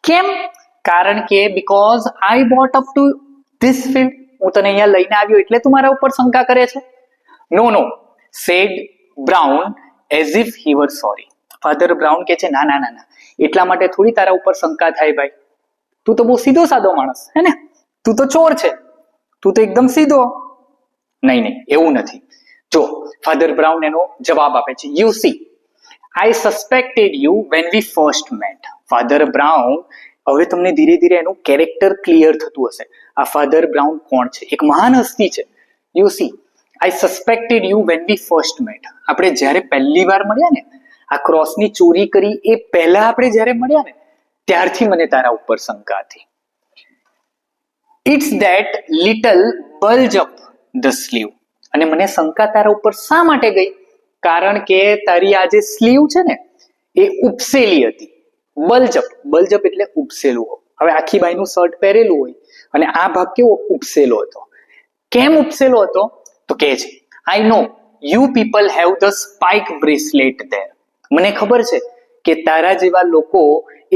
કેમ? કારણ કે because I brought up to this field, હું તને અહીંયા લઈને આવ્યો એટલે તું મારા ઉપર શંકા કરે છે. No, said Brown as if he were sorry. Father Brown કહે છે ના ના ના ના, એટલા માટે થોડી તારા ઉપર શંકા થાય ભાઈ. તું તો બહુ સીધો સાદો માણસ હે ને, તું તો ચોર છે, તું તો એકદમ સીધો. નહીં, એવું નથી. જો ફાધર બ્રાઉન એનો જવાબ આપે છે, you see I suspected you when we first met. Father Brown, હવે તમને ધીરે ધીરે એનું કેરેક્ટર ક્લિયર થતું હશે. આ ફાધર બ્રાઉન કોણ છે? એક મહાન હસ્તી છે. You see I suspected you when we first met. આપણે જ્યારે પહેલી વાર મળ્યા ને, આ ક્રોસની ચોરી કરી એ પહેલા આપણે જ્યારે મળ્યા ને, ત્યારથી મને તારા ઉપર શંકા હતી. It's that little bulge up the sleeve. અને મને શંકા તારા ઉપર શા માટે ગઈ? કારણ કે તારી આ જે સ્લીવ છે ને, એ ઉપસેલી હતી. બલ્જઅપ એટલે ઉપસેલું હોય. હવે આખી બાઈનું શર્ટ પહેરેલું હોય અને આ ભાગ કેવો ઉપસેલો હતો. કેમ ઉપસેલો હતો? તો કહે છે I know you people have the spike bracelet there. મને ખબર છે કે તારા જેવા લોકો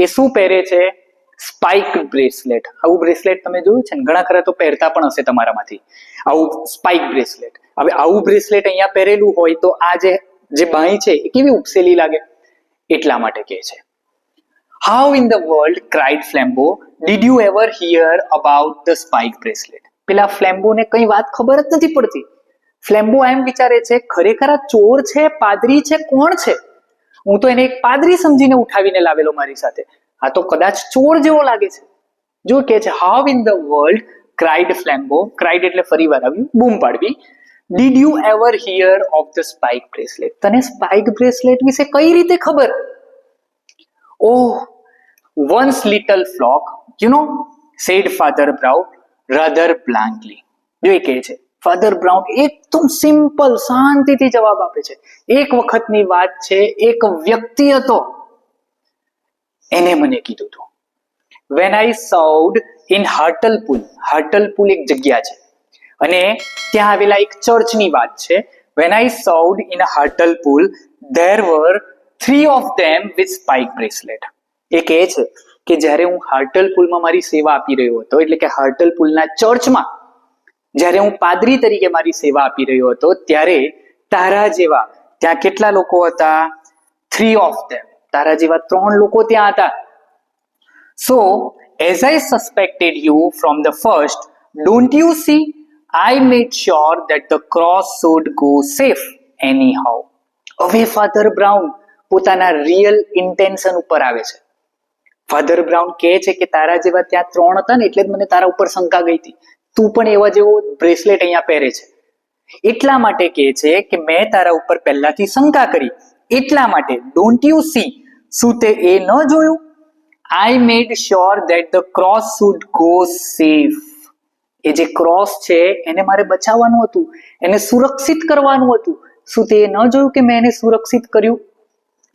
એ શું પહેરે છે? Spike bracelet. આવું બ્રેસલેટ તમે જોયું છે ને? ઘણા ખરા તો પહેરતા પણ હશે તમારામાંથી આવું સ્પાઇક બ્રેસલેટ. હવે આવું બ્રેસલેટ અહીંયા પહેરેલું હોય તો આ જે બાઈ છે એ કેવી ઉપસેલી લાગે? એટલા માટે કહે છે. How in the world, cried Flambeau, did you ever hear about the spike bracelet? પેલા ફ્લેમ્બો ને કઈ વાત ખબર જ નથી પડતી. ફ્લેમ્બો એમ વિચારે છે ખરેખર આ ચોર છે, પાદરી છે, કોણ છે? હું તો એને એક પાદરી સમજીને ઉઠાવીને લાવેલો મારી સાથે, આ તો કદાચ ચોર જેવો લાગે છે. જો કે છે how in the world, cried Flambeau, cried એટલે ફરી વાર આવ્યું, બૂમ પાડવી. Did you ever hear of the spike bracelet? તને સ્પાઇક બ્રેસલેટ વિશે કઈ રીતે ખબર? Oh, once little flock, you know, said Father Brown rather blankly. જો એ કહે છે ફાધર બ્રાઉન એકદમ સિમ્પલ, શાંતિથી જવાબ આપે છે. એક વખતની વાત છે, એક વ્યક્તિ હતો, એને મને કીધું હતું. When I served in Hartlepool, Hartlepool એક જગ્યા છે અને ત્યાં આવેલા એક ચર્ચની વાત છે. When I served in Hartlepool, there were 3 of them with spike bracelet. એ કહે છે કે જ્યારે હું હાર્ટલપુલમાં મારી સેવા આપી રહ્યો હતો, એટલે કે હાર્ટલપુલના ચર્ચમાં જ્યારે હું પાદરી તરીકે મારી સેવા આપી રહ્યો હતો, ત્યારે તારા જેવા ત્યાં કેટલા લોકો હતા? 3 of them. તારા જેવા 3 લોકો ત્યાં હતા. So, as I suspected you from the first, don't you see, I made sure that the cross should go safe anyhow. હવે ફાધર બ્રાઉન પોતાના રિયલ ઇન્ટેન્શન ઉપર આવે છે. ફાધર બ્રાઉન કહે છે કે તારા જેવા ત્યાં 3 હતા ને, એટલે જ મને તારા ઉપર શંકા ગઈ હતી. તું પણ એવા જેવો બ્રેસલેટ અહીંયા પહેરે છે, એટલા માટે કહે છે કે મેં તારા ઉપર પહેલાથી શંકા કરી. એટલા માટે ડોન્ટ યુ સી, શું તે એ ન જોયું? I made sure that the cross should go safe. એ જે ક્રોસ છે એને મારે બચાવવાનું હતું, એને સુરક્ષિત કરવાનું હતું. શું તે ન જોયું કે મેં એને સુરક્ષિત કર્યું?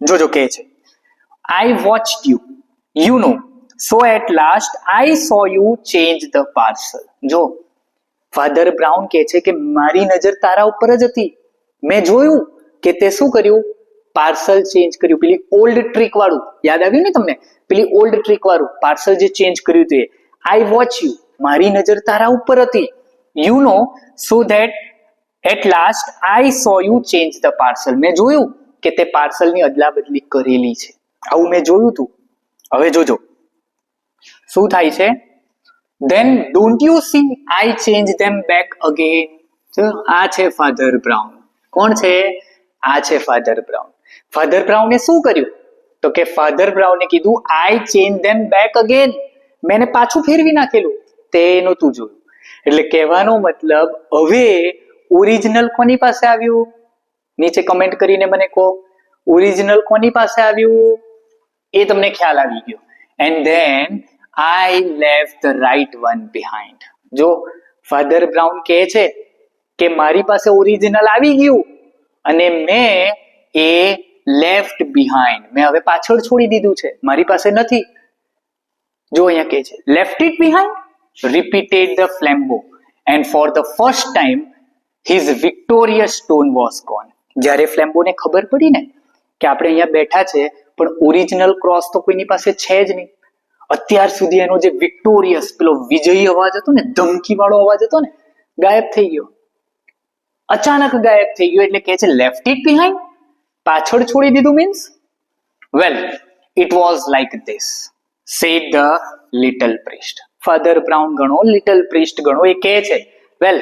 જોજો કહે છે I watched you, you know, so at last I saw you change the parcel. જો ફાધર બ્રાઉન કહે છે કે મારી નજર તારા ઉપર જ હતી, મેં જોયું કે તે શું કર્યું? પાર્સલ ચેન્જ કર્યું. પેલી ઓલ્ડ ટ્રીક વાળું યાદ આવ્યું ને તમને? પેલી ઓલ્ડ ટ્રીક વાળું પાર્સલ જે ચેન્જ કર્યું તે. આઈ વોચ યુ, મારી નજર તારા ઉપર હતી. You know, so that at last I saw you change the parcel. મેં જોયું કે તે પાર્સલની અદલા બદલી કરેલી છે. આવું મેં જોયું હતું. હવે જોજો શું થાય છે. Then don't you see I change them back again. આ છે ફાધર બ્રાઉન. કોણ છે? આ છે ફાધર બ્રાઉન. ફાધર બ્રાઉને શું કર્યું? તો કે ફાધર બ્રાઉને કીધું I change them back again. મેં પાછું ફેરવી નાખેલું. તે નહોતું જોયું. એટલે કહેવાનો મતલબ હવે ઓરિજિનલ કોની પાસે આવ્યું? નીચે કમેન્ટ કરીને મને કહો. ઓરિજિનલ કોની પાસે આવ્યું? એ તમને ખ્યાલ આવી ગયો. And then I left the right one behind. જો ફાધર બ્રાઉન કહે છે કે મારી પાસે ઓરિજિનલ આવી ગયું અને મેં એ લેફ્ટ બિહાઇન્ડ, મેં હવે પાછળ છોડી દીધું છે, મારી પાસે નથી. જો અહીંયા કહે છે left it behind, repeated the flambeau and for the first time his victorious stone was gone. જ્યારે ફ્લેમ્બોને ખબર પડી ને કે આપણે અહીંયા બેઠા છે પણ ઓરિજિનલ ક્રોસ તો કોઈની પાસે છે જ નહીં, અત્યાર સુધી એનો જે વિક્ટોરિયસ પેલો વિજયી અવાજ હતો ને, ધમકી વાળો અવાજ હતો ને, ગાયબ થઈ ગયો. અચાનક ગાયબ થઈ ગયો. એટલે કહે છે લેફ્ટ ઇટ બિહાઇન્ડ, પાછળ છોડી દીધું means well it was like this said the little priest. Father Brown ગણો, લિટલ પ્રિસ્ટ ગણો, એ કહે છે well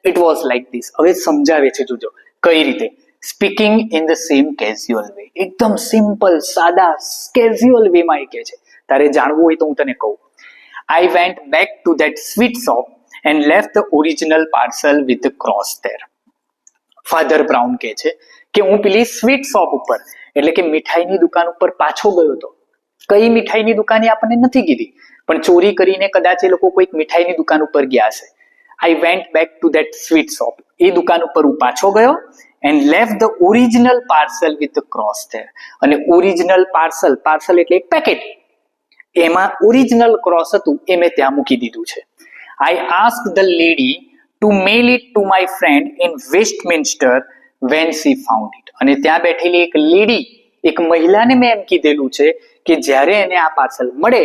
it was like this. હવે સમજાવે છે, જોજો કઈ રીતે. Speaking in the same casual way, એકદમ સિમ્પલ સાદા કેઝ્યુઅલ વે માં એ કહે છે. તારે જાણવું હોય તો હું તને કહું. I went back to that sweet shop and left the original parcel with the cross there. Father Brown કહે છે કે હું પેલી સ્વીટ શોપ ઉપર, એટલે કે મીઠાઈની દુકાન ઉપર પાછો ગયો હતો. કઈ મીઠાઈની દુકાન એ આપણને નથી કીધી, પણ ચોરી કરીને કદાચ એ લોકો કોઈક મીઠાઈની દુકાન ઉપર ગયા છે. I went back to that sweet shop, એ દુકાન ઉપર હું પાછો ગયો and left the original parcel with the cross there. અને ઓરિજિનલ પાર્સલ, પાર્સલ એટલે એક પેકેટ, એમાં ઓરિજિનલ ક્રોસ હતું એ મેં ત્યાં મૂકી દીધું છે. I asked the lady to mail it to my friend in Westminster when she found it. અને ત્યાં બેઠેલી એક લેડી, એક મહિલાને મેં એમ કીધેલું છે કે જ્યારે એને આ પાર્સલ મળે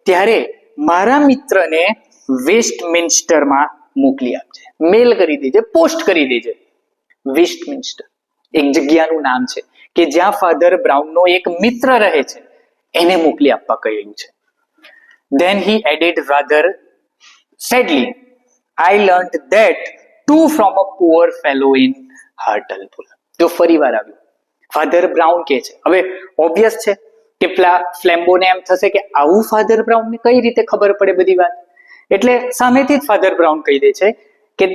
ત્યારે મારા મિત્રને વેસ્ટમિન્સ્ટરમાં મોકલી આપજે, મેલ કરી દેજે, પોસ્ટ કરી દેજે. વેસ્ટમિન્સ્ટર એક જગ્યાનું નામ છે કે જ્યાં ફાધર બ્રાઉનનો એક મિત્ર રહે છે, એને મોકલી આપવા કહેલું છે. Then he added rather sadly, I learnt that too from a poor fellow in Hartlepool. જો ફરી વાર આવ્યું. ફાધર બ્રાઉન કહે છે, હવે ઓબ્વિયસ છે કે ફ્લેમ્બોને એમ થશે કે આવું ફાધર બ્રાઉનને કઈ રીતે ખબર પડે બધી વાત, એટલે સામેથી જ ફાધર બ્રાઉન કહી દે છે કે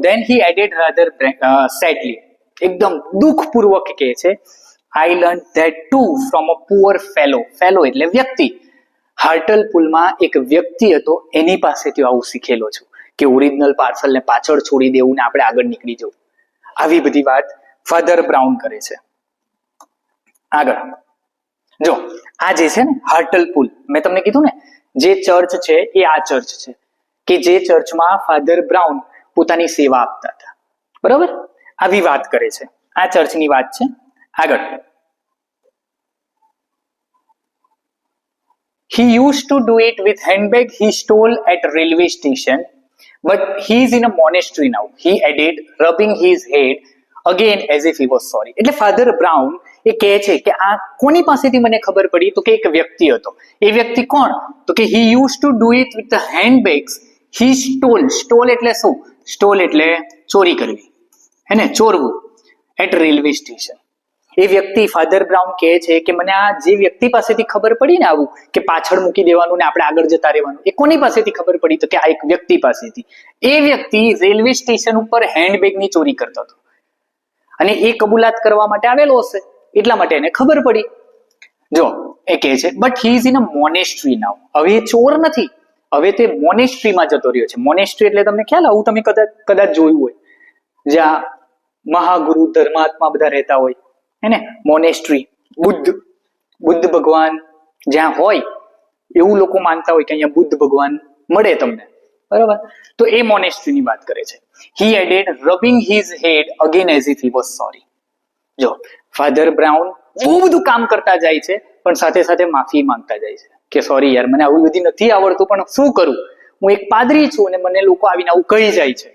then he added rather sadly, એકદમ દુઃખપૂર્વક કહે છે I learned that too from a poor fellow. fellow એટલે વ્યક્તિ. હાર્ટલપુલમાં એક વ્યક્તિ હતો, એની પાસેથી આવું શીખેલો છું કે ઓરિજિનલ પાર્સલને પાછળ છોડી દેવું ને આપણે આગળ નીકળી જવું. આવી બધી વાત ફાધર બ્રાઉન કરે છે. આગળ જો આ જે છે ને હાર્ટલપુલ, મેં તમને કીધું ને જે ચર્ચ છે એ આ ચર્ચ છે કે જે ચર્ચમાં ફાધર બ્રાઉન પોતાની સેવા આપતા હતા. બરાબર, આવી વાત કરે છે. આ ચર્ચની વાત છે. આગળ he used to do it with handbag he stole at railway station, but he is in a monastery now. He added, rubbing his head again as if he was sorry. એટલે ફાધર બ્રાઉન એ કહે છે કે આ કોની પાસેથી મને ખબર પડી, તો કે એક વ્યક્તિ હતો. એ વ્યક્તિ કોણ? તો કે he used to do it with the handbags he stole. stole એટલે શું? stole એટલે ચોરી કરવી, હે ને, ચોરવું. at railway station. એ વ્યક્તિ ફાધર બ્રાઉન કહે છે કે મને આ જે વ્યક્તિ પાસેથી ખબર પડી ને આવું કે પાછળ મૂકી દેવાનું ને આપણે આગળ જતા રહેવાનું, એ કોની પાસેથી ખબર પડી? તો કે આ એક વ્યક્તિ પાસેથી. એ વ્યક્તિ રેલવે સ્ટેશન ઉપર હેન્ડબેગની ચોરી કરતો હતો અને એ કબૂલાત કરવા માટે આવેલો હશે, એટલા માટે એને ખબર પડી. જો એ કહે છે but he is in a monastery now. હવે એ ચોર નથી, હવે તે મોનેસ્ટ્રીમાં જતો રહ્યો છે. મોનેસ્ટ્રી એટલે તમને ખ્યાલ, આવું તમે કદાચ જોયું હોય, જ્યાં મહાગુરુ ધર્માત્મા બધા રહેતા હોય, હે ને, મોનેસ્ટ્રી. બુદ્ધ ભગવાન જ્યાં હોય એવું લોકો માનતા હોય કે અહીંયા બુદ્ધ ભગવાન મળે તમને, બરાબર? તો એ મોનેસ્ટ્રીની વાત કરે છે. he added, rubbing his head again as if he was sorry. જો ફાધર બ્રાઉન બહુ બધું કામ કરતા જાય છે પણ સાથે સાથે માફી માંગતા જાય છે કે સોરી યાર, મને આવું બધી નથી આવડતું, પણ શું કરું, હું એક પાદરી છું અને મને લોકો આવીને આવું કહી જાય છે.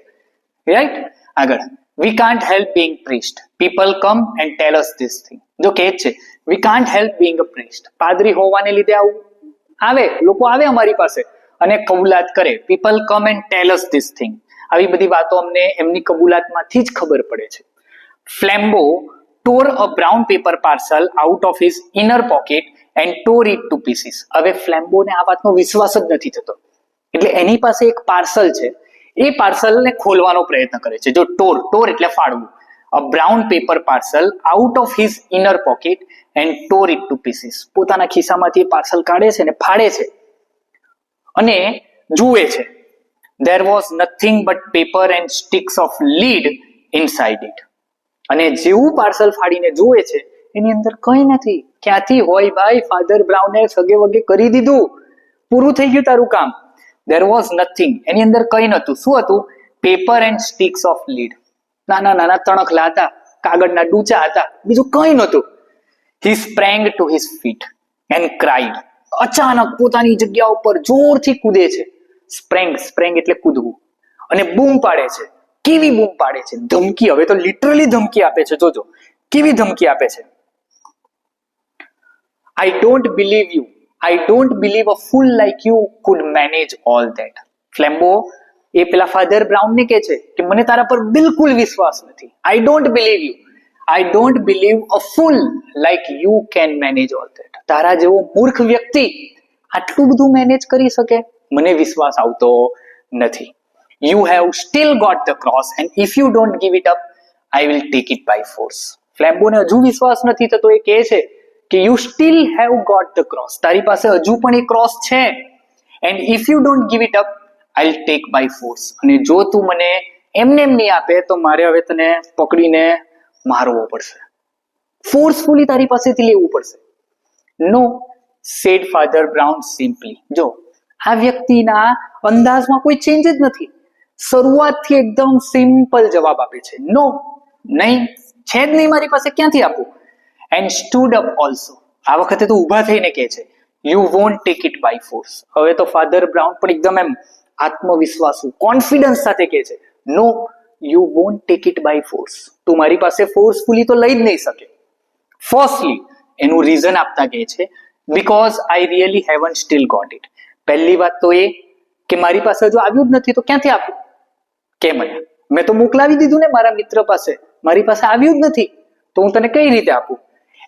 રાઈટ? આગળ we can't help being priest. People come and tell us this thing. જો કહે છે we can't help being a priest. પાદરી હોવાને લીધે આવું આવે, લોકો આવે અમારી પાસે અને કબૂલાત કરે. People come and tell us this thing. આવી બધી વાતો અમને એમની કબૂલાતમાંથી જ ખબર પડે છે. Flambeau tore a brown paper parcel out of his inner pocket and tore it to pieces. હવે ફ્લેમ્બોને આ વાતનો વિશ્વાસ જ નથી થતો. એટલે એની પાસે એક પાર્સલ છે, એ પાર્સલને ખોલવાનો પ્રયત્ન કરે છે. જો ટોર એટલે ફાડવું. A brown paper parcel out of his inner pocket and tore it to pieces. પોતાના ખિસ્સામાંથી પાર્સલ કાઢે છે અને ફાડે છે અને જુએ છે. There was nothing but paper and sticks of lead inside it. અને જેવું પાર્સલ ફાડીને જુએ છે એની અંદર કંઈ નથી. ક્યાંથી હોય ભાઈ? ફાધર બ્રાઉને સગે વગે કરી દીધું, પૂરું થઈ ગયું તારું કામ. There was nothing. એની અંદર કંઈ નતું. શું હતું? Paper and sticks of lead. નાના નાના તણખલા હતા, કાગળના ડૂચા હતા, બીજું કંઈ નતું. He sprang to his feet and cried. અચાનક પોતાની જગ્યા ઉપર જોરથી કૂદે છે. સ્પ્રેંગ એટલે કૂદવું. અને બૂમ પાડે છે. કેવી બૂમ પાડે છે? ધમકી. હવે તો લિટરલી ધમકી આપે છે. જોજો કેવી ધમકી આપે છે. I don't believe you. I don't believe a fool like you could manage all that. Flambeau એ પેલા ફાધર બ્રાઉન ને કહે છે કે મને તારા પર બિલકુલ વિશ્વાસ નથી. I don't believe you. I don't believe a fool like you can manage all that. તારા જેવો મૂર્ખ વ્યક્તિ આટલું બધું મેનેજ કરી શકે? મને વિશ્વાસ આવતો નથી. You have still got the cross and if you don't give it up, I will take it by force. Flambeau ને હજુ વિશ્વાસ નથી થતો. એ કહે છે કે you still have got the cross. તારી પાસે હજુ પણ એ ક્રોસ છે. And if you don't give it up, I'll take by force. અને જો તું મને એમને નહીં આપે તો મારે હવે તને પકડીને મારવો પડશે. ફોર્સફુલી તારી પાસેથી લેવું પડશે. No, said Father Brown simply. જો આ વ્યક્તિના અંદાજમાં કોઈ ચેન્જ જ નથી. શરૂઆતથી એકદમ સિમ્પલ જવાબ આપે છે. નો, નહીં, છે જ નહીં મારી પાસે, ક્યાંથી આપું? And stood up also. આ વખતે તો ઊભા થઈને કહે છે you won't take it by force. હવે તો ફાધર બ્રાઉન પણ એકદમ એમ આત્મવિશ્વાસુ, કોન્ફિડન્સ સાથે કહે છે નો, you won't take it by force. તું મારી પાસે ફોર્સફુલી તો લઈ જ નહીં શકે. ફર્સ્ટલી એનું રીઝન આપતા કહે છે because I really haven't still got it. પહેલી વાત તો એ કે મારી પાસે જો આવ્યું જ નથી તો ક્યાંથી આપું? કેમ? મેં તો મોકલાવી દીધું ને મારા મિત્ર પાસે, મારી પાસે આવ્યું જ નથી તો હું તને કઈ રીતે આપું?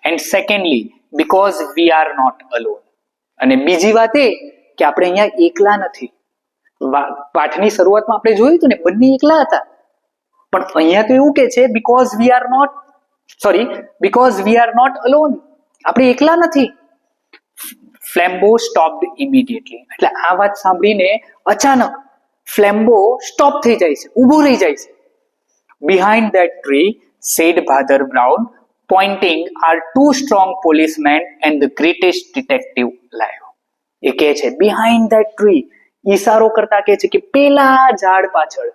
And secondly, because we are not alone. અને બીજી વાત એ કે આપણે અહીંયા એકલા નથી. પાઠની શરૂઆતમાં આપણે જોયું હતું ને, બંને એકલા હતા. પણ અહીંયા તો એવું કે છે because we are not alone. આપણે એકલા નથી. Flambeau stopped immediately. એટલે આ વાત સાંભળીને અચાનક ફ્લેમ્બો સ્ટોપ થઈ જાય છે, ઊભો રહી જાય છે. Behind that tree, said Father Brown, pointing, are two strong policemen and the greatest detective alive. એ કહે છે behind that tree, ઈશારો કરતા કહે છે કે પેલા ઝાડ પાછળ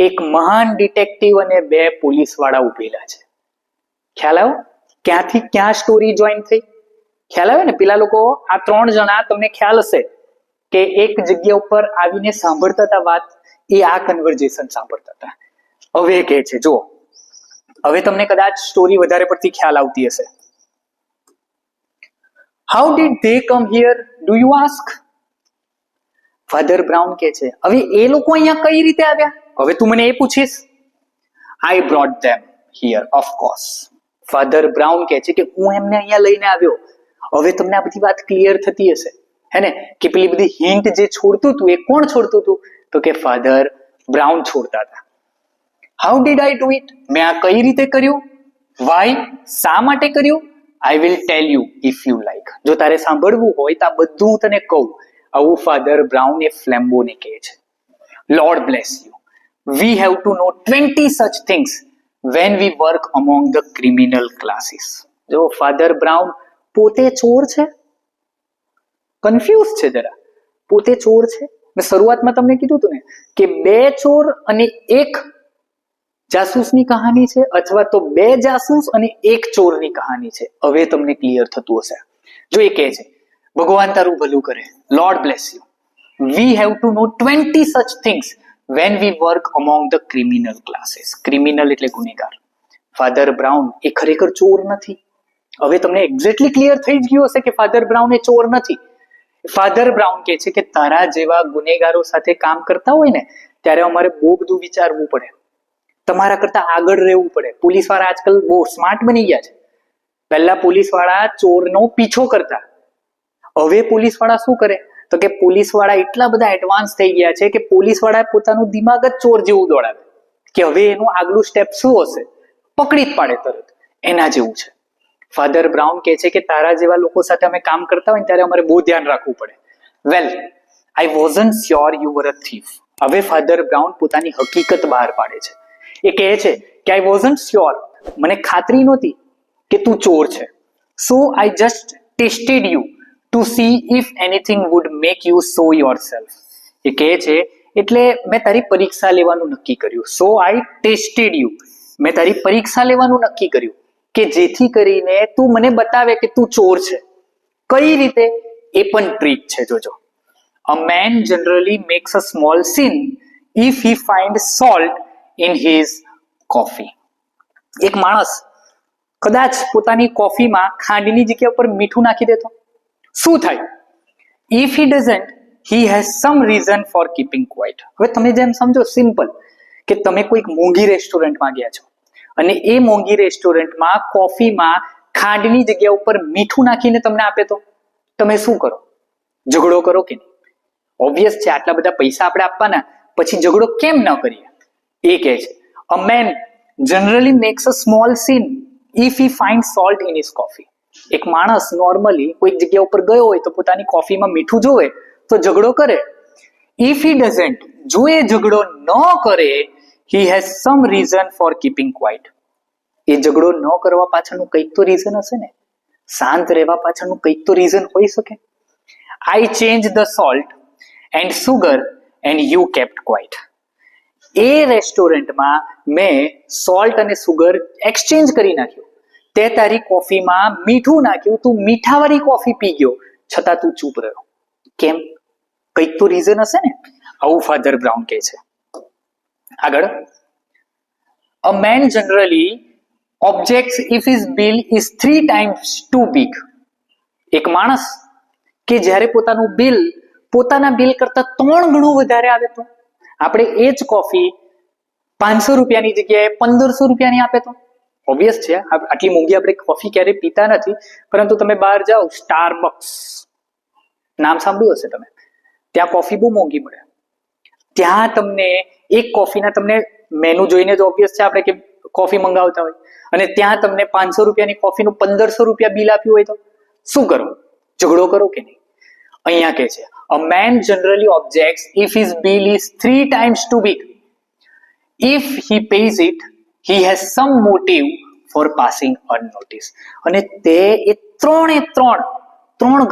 એક મહાન ડિટેક્ટિવ અને બે પોલીસ વાળા ઉભેલા છે. ખ્યાલ આવ્યો ક્યાંથી ક્યાં સ્ટોરી જોઈન થઈ? ખ્યાલ આવે ને? પેલા લોકો આ ત્રણ જણા, તમને ખ્યાલ હશે કે એક જગ્યા ઉપર આવીને સાંભળતા હતા વાત, એ આ કન્વર્ઝેશન સાંભળતા હતા. હવે કહે છે જો હવે તમને કદાચ સ્ટોરી વધારે પડતી ખ્યાલ આવતી હશે. How did they come here do you ask? Father Brown કહે છે હવે એ લોકો અહીંયા કઈ રીતે આવ્યા? હવે તું મને એ પૂછીશ? I brought them here of course. Father Brown કહે છે કે હું એમને અહીંયા લઈને આવ્યો. હવે તમને આ બધી વાત ક્લિયર થતી હશે હે ને, કે પેલી બધી હિન્ટ જે છોડતું હતું એ કોણ છોડતું હતું? તો કે ફાધર બ્રાઉન છોડતા હતા. How did I do it? મેં આ કઈ રીતે કર્યું? વાય? શા માટે કર્યું? I will tell you if you like. જો તારે સાંભળવું હોય તો આ બધું હું તને કહું. આવું ફાધર બ્રાઉન એ ફ્લેમ્બોને કહે છે. Lord bless you, we have to know 20 such things when we work among the criminal classes. જો ફાધર બ્રાઉન પોતે ચોર છે, કન્ફ્યુઝ છે જરા. પોતે ચોર છે. મેં શરૂઆતમાં તમને કીધું હતું ને કે બે ચોર અને એક જાસૂસની કહાની છે, અથવા તો બે જાસૂસ અને એક ચોરની કહાની છે. હવે તમને ક્લિયર થતું હશે. જો એ કહે છે ભગવાન તારું ભલું કરે, Lord bless you, we have to know 20 such things when we work among the criminal classes. Criminal એટલે ગુનેગાર. ફાધર બ્રાઉન એ ખરેખર ચોર નથી. હવે તમને એક્ઝેક્ટલી ક્લિયર થઈ જ ગયું હશે કે ફાધર બ્રાઉન એ ચોર નથી. ફાધર બ્રાઉન કહે છે કે તારા જેવા ગુનેગારો સાથે કામ કરતા હોય ને ત્યારે અમારે બહુ બધું વિચારવું પડે, તમારા કરતા આગળ રહેવું પડે. પોલીસ વાળા આજકાલ બહુ સ્માર્ટ બની ગયા છે. પહેલા પોલીસ વાળા ચોરનો પીછો કરતા, હવે પોલીસ વાળા શું કરે તો કે પોલીસ વાળા એટલા બધા એડવાન્સ થઈ ગયા છે કે પોલીસ વાળા પોતાનું દિમાગ જ ચોર જેવું દોડાવે કે હવે એનું આગલું સ્ટેપ શું હશે, પકડી જ પાડે તરત. એના જેવું છે. ફાધર બ્રાઉન કહે છે કે તારા જેવા લોકો સાથે અમે કામ કરતા હોય ત્યારે અમારે બહુ ધ્યાન રાખવું પડે. Well, I wasn't sure you were a thief. હવે ફાધર બ્રાઉન પોતાની હકીકત બહાર પાડે છે. એ કહે છે કે આઈ વોઝન્ટ શ્યોર, મને ખાતરી નહોતી કે તું ચોર છે. So I just tested you to see if anything would make you show yourself. એ કહે છે એટલે મેં તારી પરીક્ષા લેવાનું નક્કી કર્યું. સો આઈ ટેસ્ટેડ યુ, મેં તારી પરીક્ષા લેવાનું નક્કી કર્યું કે જેથી કરીને તું મને બતાવે કે તું ચોર છે. કઈ રીતે એ પણ ટ્રીક છે, જોજો. A man generally makes a small sin if he finds salt in his coffee. એક માણસ કદાચ પોતાની કોફીમાં ખાંડની જગ્યા ઉપર મીઠું નાખી દેતો, શું થાય? If he doesn't, he has some reason for keeping quiet. હવે તમે જેમ સમજો સિમ્પલ કે તમે કોઈક મોંઘી રેસ્ટોરન્ટમાં ગયા છો અને એ મોંઘી રેસ્ટોરન્ટમાં કોફીમાં ખાંડની જગ્યા ઉપર મીઠું નાખીને તમને આપે તો તમે શું કરો? ઝઘડો કરો કે નહીં? ઓબ્વિયસ છે, આટલા બધા પૈસા આપણે આપવાના, પછી ઝઘડો કેમ ન કરીએ? એ કહે છે a man generally makes a small sin if he finds salt in his coffee. એક માણસ નોર્મલી કોઈક જગ્યા ઉપર ગયો હોય તો પોતાની કોફીમાં મીઠું જોવે તો ઝઘડો કરે. If he doesn't, જો એ ઝઘડો ન કરે, he has some reason for keeping quiet. એ ઝઘડો ન કરવા પાછળનું કંઈક તો રીઝન હશે ને, શાંત રહેવા પાછળનું કંઈક તો રીઝન હોઈ શકે. I changed the salt and sugar and you kept quiet. એ રેસ્ટોરન્ટમાં મેં સોલ્ટ અને સુગર એક્સચેન્જ કરી નાખ્યું, તે તારી કોફીમાં મીઠું નાખ્યું, તું મીઠાવાળી કોફી પી ગયો, છતાં તું ચૂપ રહ્યો. કેમ? કંઈક તો રીઝન હશે ને. આવું ફાધર બ્રાઉન કહે છે. આગળ, a man generally objects if his bill is 3 times too big. એક માણસ કે જ્યારે પોતાના બિલ કરતા 3 ગણું વધારે આવે તો આપણે એ જ કોફી 500 રૂપિયાની જગ્યાએ 1500 રૂપિયાની આપે તો ઓબ્વિયસ છે, આટલી મોંઘી આપણે કોફી ક્યારેય પીતા નથી, પરંતુ તમે બહાર જાઓ, સ્ટારબક્સ નામ સાંભળ્યું હશે તમે, ત્યાં કોફી બહુ મોંઘી મળે. ત્યાં તમને એક કોફીના તમને મેનુ જોઈને જ ઓબ્વિયસ છે આપણે કે કોફી મંગાવતા હોય, અને ત્યાં તમને 500 રૂપિયાની કોફીનું 1500 રૂપિયા બિલ આપ્યું હોય તો શું કરો? ઝઘડો કરો કે નહીં? અહીંયા કે છે a man generally objects if his bill is 3 times too big. If he pays it, he has some motive for passing unnoticed. અને તે એ 3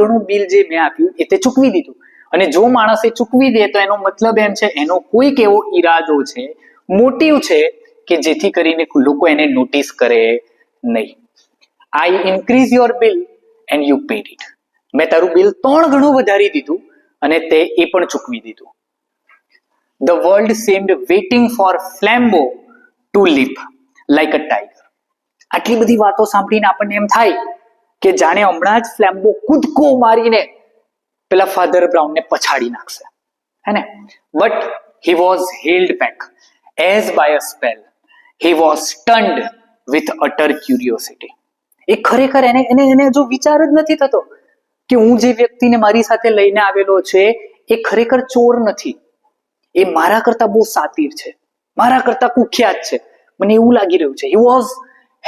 ગણું બિલ જે મેં આપ્યું એ તે ચૂકવી દીધું. અને જો માણસ એ ચૂકવી દે તો એનો મતલબ એમ છે, એનો કોઈક એવો ઈરાદો છે, મોટિવ છે કે જેથી કરીને લોકો એને નોટિસ કરે નહીં. I increase your bill and you paid it. મેં તારું બિલ 3 ગણું વધારી દીધું અને તે એ પણ ચૂકવી દીધું. The world seemed waiting for flambaue to leap like a tiger. આટલી બધી વાતો સાંભળીને આપણને એમ થાય કે જાણે હમણાં જ ફ્લેમ્બો કૂદકો મારીને પેલા ફાધર બ્રાઉનને પછાડી નાખશે, હે ને? But he was held back as by a spell. He was stunned with utter curiosity. એ ખરેખર એને જો વિચાર જ નથી થતો કે હું જે વ્યક્તિને મારી સાથે લઈને આવેલો છે એ ખરેખર ચોર નથી, એ મારા કરતા બહુ સાતીર છે, મારા કરતા કુખ્યાત છે, મને એવું લાગી રહ્યું છે. He was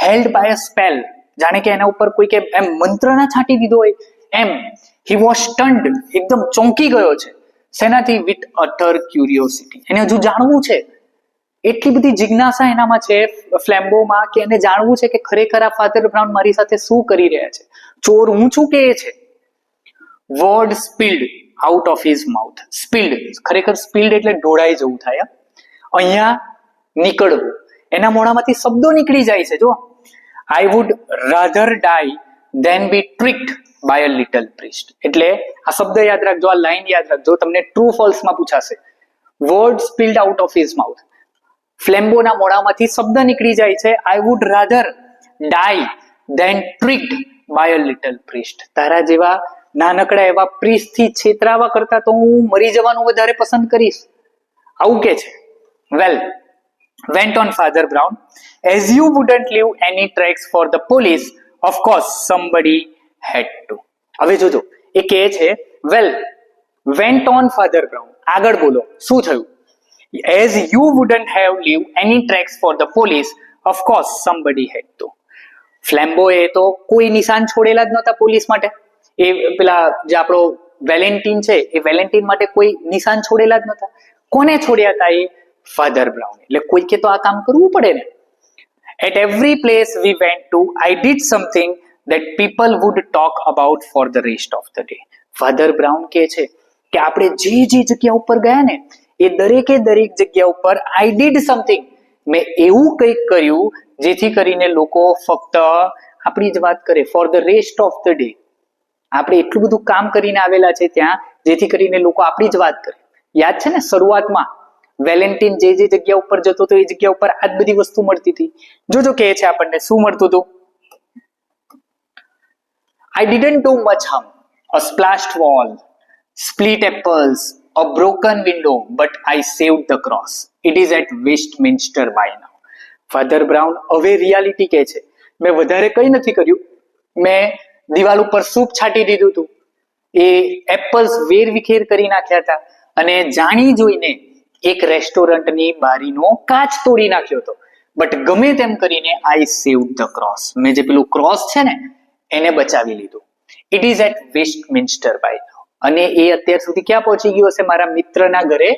held by a spell. જાણે કે એના ઉપર કોઈ એમ મંત્ર ના છાંટી દીધો હોય એમ. He was stunned, એકદમ ચોંકી ગયો છે. શેનાથી? with utter curiosity. એને હજુ જાણવું છે, એટલી બધી જિજ્ઞાસા એનામાં છે ફ્લેમ્બોમાં કે એને જાણવું છે કે ખરેખર આ ફાધર બ્રાઉન મારી સાથે શું કરી રહ્યા છે, ચોર હું છું કે એ છે. Word spilled out of his mouth. Spilled, ખરેખર spilled એટલે ઢોળાઈ જવું થાય. અહીંયા નીકળવું, એના મોઢામાંથી શબ્દો નીકળી જાય છે. જો, I would rather die than be tricked by a little priest. એટલે આ શબ્દ યાદ રાખજો, આ લાઈન યાદ રાખજો, તમને ટ્રુ ફોલ્સ માં પૂછાશે. Word spilled out of his mouth. ફ્લેમ્બોના મોઢામાંથી શબ્દ નીકળી જાય છે, I would rather die than tricked by a little priest. તારા જેવા નાનકડા એવા પ્રિસ્ટ થી છેતરાવા કરતા તો હું મરી જવાનું વધારે પસંદ કરીશ. આવું કે છે. વેલ, went on Father Brown, as you wouldn't leave any tracks for the police, of course somebody had to. હવે જોજો, એ કહે છે well, went on Father Brown, આગળ બોલો શું થયું? As you wouldn't have leave any tracks for the police, of course somebody had to. ફ્લેમ્બોએ તો કોઈ નિશાન છોડેલા જ નહોતા પોલીસ માટે. એ પેલા જે આપણો વેલેન્ટિન છે, એ વેલેન્ટિન માટે કોઈ નિશાન છોડેલા જ નહોતા. કોને છોડ્યા હતા? એ ફાધર બ્રાઉન. એટલે કોઈકે તો આ કામ કરવું પડે ને. At every place we went to, I did something that people would talk about for the rest of the day. Father Brown કહે છે કે આપણે જે જગ્યા ઉપર ગયા ને, એ દરેક જગ્યા ઉપર I did something, મેં એવું કંઈક કર્યું જેથી કરીને લોકો ફક્ત આપણી જ વાત કરે. For the rest of the day, આપણે એટલું બધું કામ કરીને આવેલા છે ત્યાં, જેથી કરીને લોકો આપણી જ વાત કરે. યાદ છે ને, શરૂઆતમાં વેલેન્ટિન જે જગ્યા ઉપર જતો હતો એ જગ્યા ઉપર આ બધી વસ્તુ મળતી હતી. જોજો કહે છે આપણને શું મળતું હતું. I didn't do much harm, a splashed wall, split apples, a broken window, but I saved the cross. It is at Westminster by now. Father Brown હવે રિયાલિટી કહે છે, મેં વધારે કંઈ નથી કર્યું. મેં દિવાલ ઉપર સૂપ છાંટી દીધું હતું, એ એપલ્સ વેરવિખેર કરી નાખ્યા હતા, અને જાણી જોઈને એક રેસ્ટોરન્ટની બારીનો કાચ તોડી નાખ્યો હતો. બટ ગમે તેમ કરીને આઈ સેવ્ડ ધ ક્રોસ, મેં જે પેલું ક્રોસ છે ને એને બચાવી લીધું. It is at Westminster buy now. અને એ અત્યાર સુધી ક્યાં પહોંચી ગયો હશે? મારા મિત્રના ઘરે,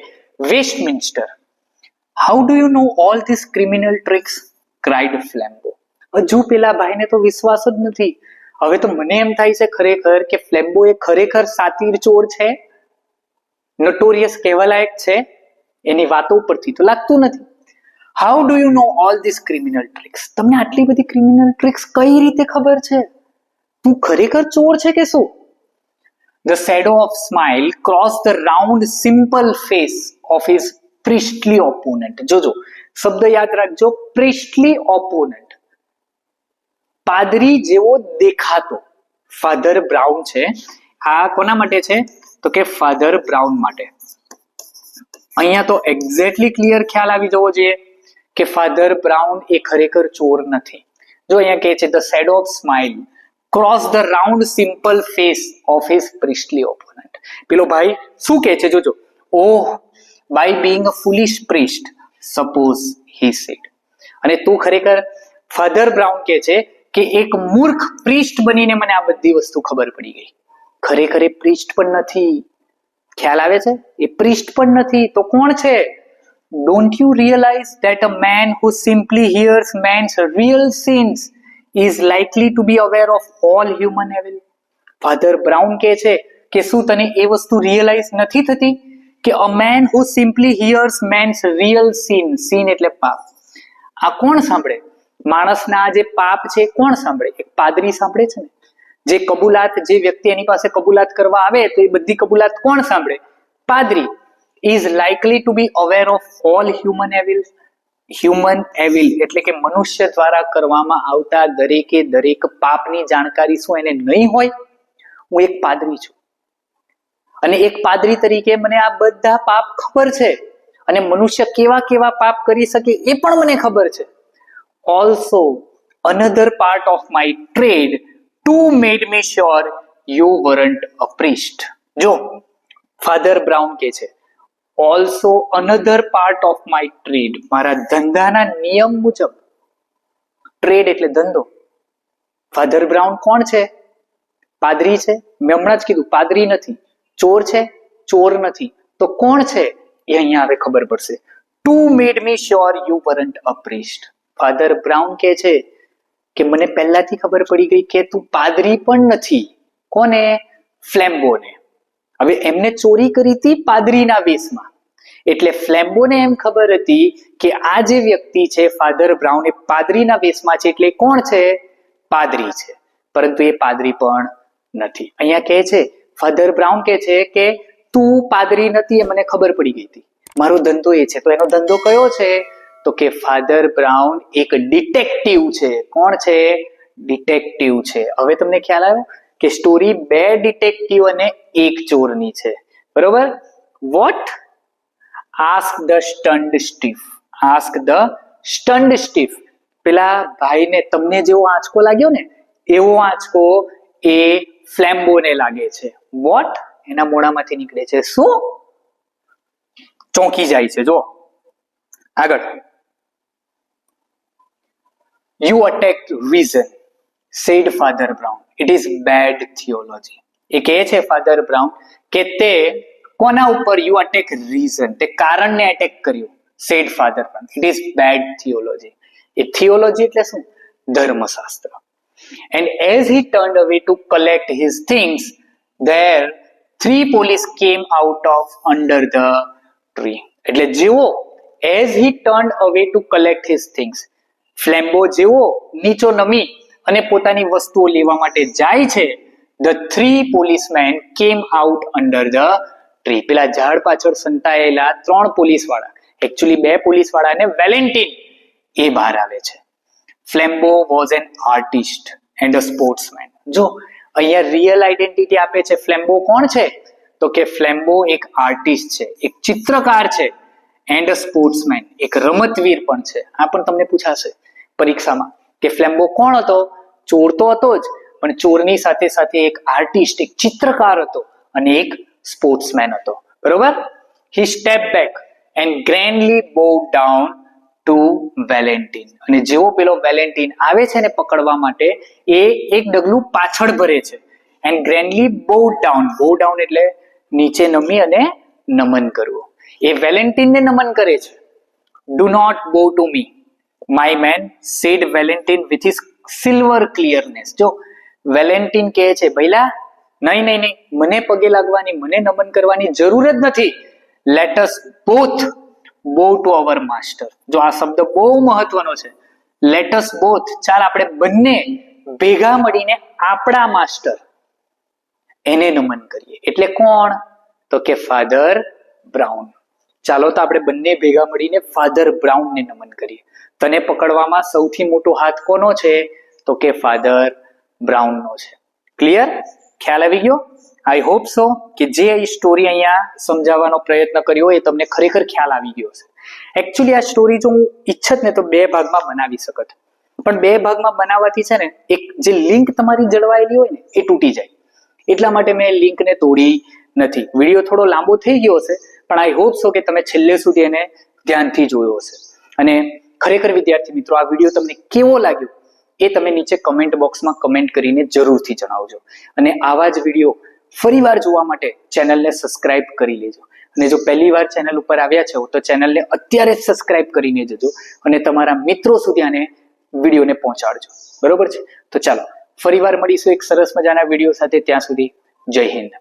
Westminster. How do you know all this criminal tricks? Cried Flambeau. હજુ પેલા ભાઈને તો વિશ્વાસ જ નથી. હવે તો મને એમ થાય છે ખરેખર કે ફ્લેમ્બો એ ખરેખર સાતીર ચોર છે, નોટોરિયસ કહેવાલાયક છે. એની વાતો ઉપરથી તો લાગતું નથી. How do you know all this criminal tricks? તમને આટલી બધી ક્રિમિનલ ટ્રિક્સ કઈ રીતે ખબર છે? તું ખરેખર ચોર છે કે શું? The shadow of smile crossed the round simple face of his priestly opponent. જોજો શબ્દ યાદ રાખજો, priestly opponent. પાદરી જેવો દેખાતો ફાધર બ્રાઉન છે. આ કોના માટે છે? તો કે ફાધર બ્રાઉન માટે. અહીંયા તો એક્ઝેક્ટલી ક્લિયર ખ્યાલ આવી જવો જોઈએ કે ફાધર બ્રાઉન એ ખરેખર ચોર નથી. જો અહીંયા કહે છે the shadow of smile cross the round simple face of his priestly opponent. પેલો ભાઈ શું કહે છે? જોજો. Oh, by being a foolish priest, suppose he said. અને તું ખરેખર, ફાધર બ્રાઉન કહે છે કે એક મૂર્ખ પ્રિસ્ટ બનીને મને આ બધી વસ્તુ ખબર પડી ગઈ. ખરેખર એ પ્રિસ્ટ પણ નથી. ખ્યાલ આવે છે? એ પ્રિસ્ટ પણ નથી તો કોણ છે? Don't you realize that a man who simply hears man's real sins is likely to be aware of all human evil? Father Brown કહે છે કે શું તને એ વસ્તુ રિયલાઇઝ નથી થતી કે a man who simply hears man's real sin એટલે પાપ. આ કોણ સાંભળે? માણસના જે પાપ છે કોણ સાંભળે? એક પાદરી સાંભળે છે ને. જે કબૂલાત, જે વ્યક્તિ એની પાસે કબૂલાત કરવા આવે તો એ બધી કબૂલાત કોણ સાંભળે? પાદરી. is likely to be aware of all human evil. human evil એટલે કે મનુષ્ય દ્વારા કરવામાં આવતા દરેક પાપની જાણકારી શું એને નહીં હોય? હું એક પાદરી છું, અને એક પાદરી તરીકે મને આ બધા પાપ ખબર છે, અને મનુષ્ય કેવા કેવા પાપ કરી શકે એ પણ મને ખબર છે. also another part of my trade too made me sure you weren't a priest. જો ફાધર બ્રાઉન કહે છે also another part of my trade, મારા ધંધાના નિયમ મુજબ. ટ્રેડ એટલે ધંધો. ફાધર બ્રાઉન કોણ છે? પાદરી છે. મેં હમણાં જ કીધું પાદરી નથી. ચોર છે? ચોર નથી. તો કોણ છે એ અહીંયા હવે ખબર પડશે. To made me sure you weren't a priest. Father Brown કહે છે કે મને પહેલાથી ખબર પડી ગઈ કે તું પાદરી પણ નથી. કોને? ફ્લેમ્બોને. હવે એમને ચોરી કરી હતી પાદરીના વેશમાં, એટલે ફ્લેમ્બોને એમ ખબર હતી કે આ જે વ્યક્તિ છે ફાધર બ્રાઉન એ પાદરીના વેશમાં છે, એટલે કોણ છે? પાદરી છે. પરંતુ એ પાદરી પણ નથી. અહીંયા કહે છે ફાધર બ્રાઉન કહે છે કે તું પાદરી નથી એ મને ખબર પડી ગઈ હતી. મારો ધંધો એ છે. તો એનો ધંધો કયો છે? તો કે ફાધર બ્રાઉન એક ડિટેક્ટિવ છે. કોણ છે? ડિટેક્ટિવ છે. હવે તમને ખ્યાલ આવ્યો કે સ્ટોરી બે ડિટેક્ટિવ અને એક ચોરની છે. બરોબર? What? Ask the stunned thief. Ask the stunned thief. પેલા ભાઈને તમને જેવો આંચકો લાગ્યો ને એવો આંચકો એ ફ્લેમ્બોને લાગે છે. વોટ? એના મોઢામાંથી નીકળે છે શું? ચોંકી જાય છે. જો આગળ. You attacked reason, said Father Brown. It is bad theology. એ કહે છે ફાધર બ્રાઉન કે તે કોના ઉપર યુ અટેક રીઝન, તે કારણને અટેક કર્યું. Said Father Brown. It is bad theology. એ થિયોલોજી એટલે શું? ધર્મશાસ્ત્ર. And as he turned away to collect his things, there 3 police came out of under the tree. એટલે જેવો as he turned away to collect his things, ફ્લેમ્બો જેવો નીચો નમી અને પોતાની વસ્તુઓ લેવા માટે જાય છે, the 3 policemen came out under the tree. પેલા ઝાડ પાછળ સંતાયેલા 3 પોલીસવાળા, એકચ્યુઅલી 2 પોલીસવાળા અને વેલેન્ટિન, એ બહાર આવે છે. Flambeau was an artist and a sportsman. જો અહીંયા રિયલ આઈડેન્ટિટી આપે છે. ફ્લેમ્બો કોણ છે? તો કે ફ્લેમ્બો એક આર્ટિસ્ટ છે, એક ચિત્રકાર છે, એન્ડ અ સ્પોર્ટ્સમેન, એક રમતવીર પણ છે. આ પણ તમને પૂછાશે પરીક્ષામાં કે ફ્લેમ્બો કોણ હતો? ચોર તો હતો જ, પણ ચોરની સાથે સાથે એક આર્ટિસ્ટ, એક ચિત્રકાર હતો અને એક સ્પોર્ટ્સમેન હતો. બરોબર? હી સ્ટેપ બેક એન્ડ ગ્રેન્ડલી બોવ ડાઉન ટુ વેલેન્ટિન. અને જેવો પેલો વેલેન્ટિન આવે છે ને પકડવા માટે, એ એક ડગલું પાછળ ભરે છે. એન્ડ ગ્રેન્ડલી બોવ ડાઉન. બોવ ડાઉન એટલે નીચે નમી અને નમન કરવું. એ વેલેન્ટિનને નમન કરે છે. Do not bow to me, my man, said Valentin with his silver clearness. જો વેલેન્ટિન કહે છે ભઈલા, નહીં નહીં નહીં, મને પગે લાગવાની, મને નમન કરવાની જરૂર જ નથી. Let us both bow to our master. જો આ શબ્દ બહુ મહત્વનો છે. લેટ અસ બોથ, ચાલ આપણે બંને ભેગા મળીને આપણા માસ્ટર એને નમન કરીએ. એટલે કોણ? તો કે ફાધર બ્રાઉન. ચાલો તો આપણે બંને ભેગા મળીને ફાધર બ્રાઉનને નમન કરીએ. તને પકડવામાં સૌથી મોટો હાથ કોનો છે? તો કે ફાધર બ્રાઉનનો છે. ક્લિયર? ખ્યાલ આવી ગયો? આઈ હોપ સો કે જે સ્ટોરી અહીંયા સમજાવવાનો પ્રયત્ન કર્યો એ તમને ખરેખર ખ્યાલ આવી ગયો છે. એકચ્યુઅલી આ સ્ટોરી જો હું ઈચ્છત ને તો 2 ભાગમાં બનાવી શકત, પણ 2 ભાગમાં બનાવવાથી છે ને એક જે લિંક તમારી જળવાયેલી હોય ને એ તૂટી જાય. એટલા માટે મેં લિંકને તોડી નથી. વિડીયો થોડો લાંબો થઈ ગયો હશે, પણ આઈ હોપ સો કે તમે છેલ્લે સુધી એને ધ્યાનથી જોયો હશે. અને ખરેખર વિદ્યાર્થી મિત્રો, આ વિડીયો તમને કેવો લાગ્યો એ તમે નીચે કમેન્ટ બોક્સમાં કમેન્ટ કરીને જરૂરથી જણાવજો. અને આવા જ વિડીયો ફરીવાર જોવા માટે ચેનલને સબસ્ક્રાઇબ કરી લેજો. અને જો પહેલી વાર ચેનલ ઉપર આવ્યા છો તો ચેનલને અત્યારે જ સબસ્ક્રાઇબ કરીને જજો અને તમારા મિત્રો સુધી આને વિડીયોને પહોંચાડજો. બરોબર છે? તો ચાલો ફરીવાર મળીશું એક સરસ મજાના વિડીયો સાથે. ત્યાં સુધી જય હિન્દ.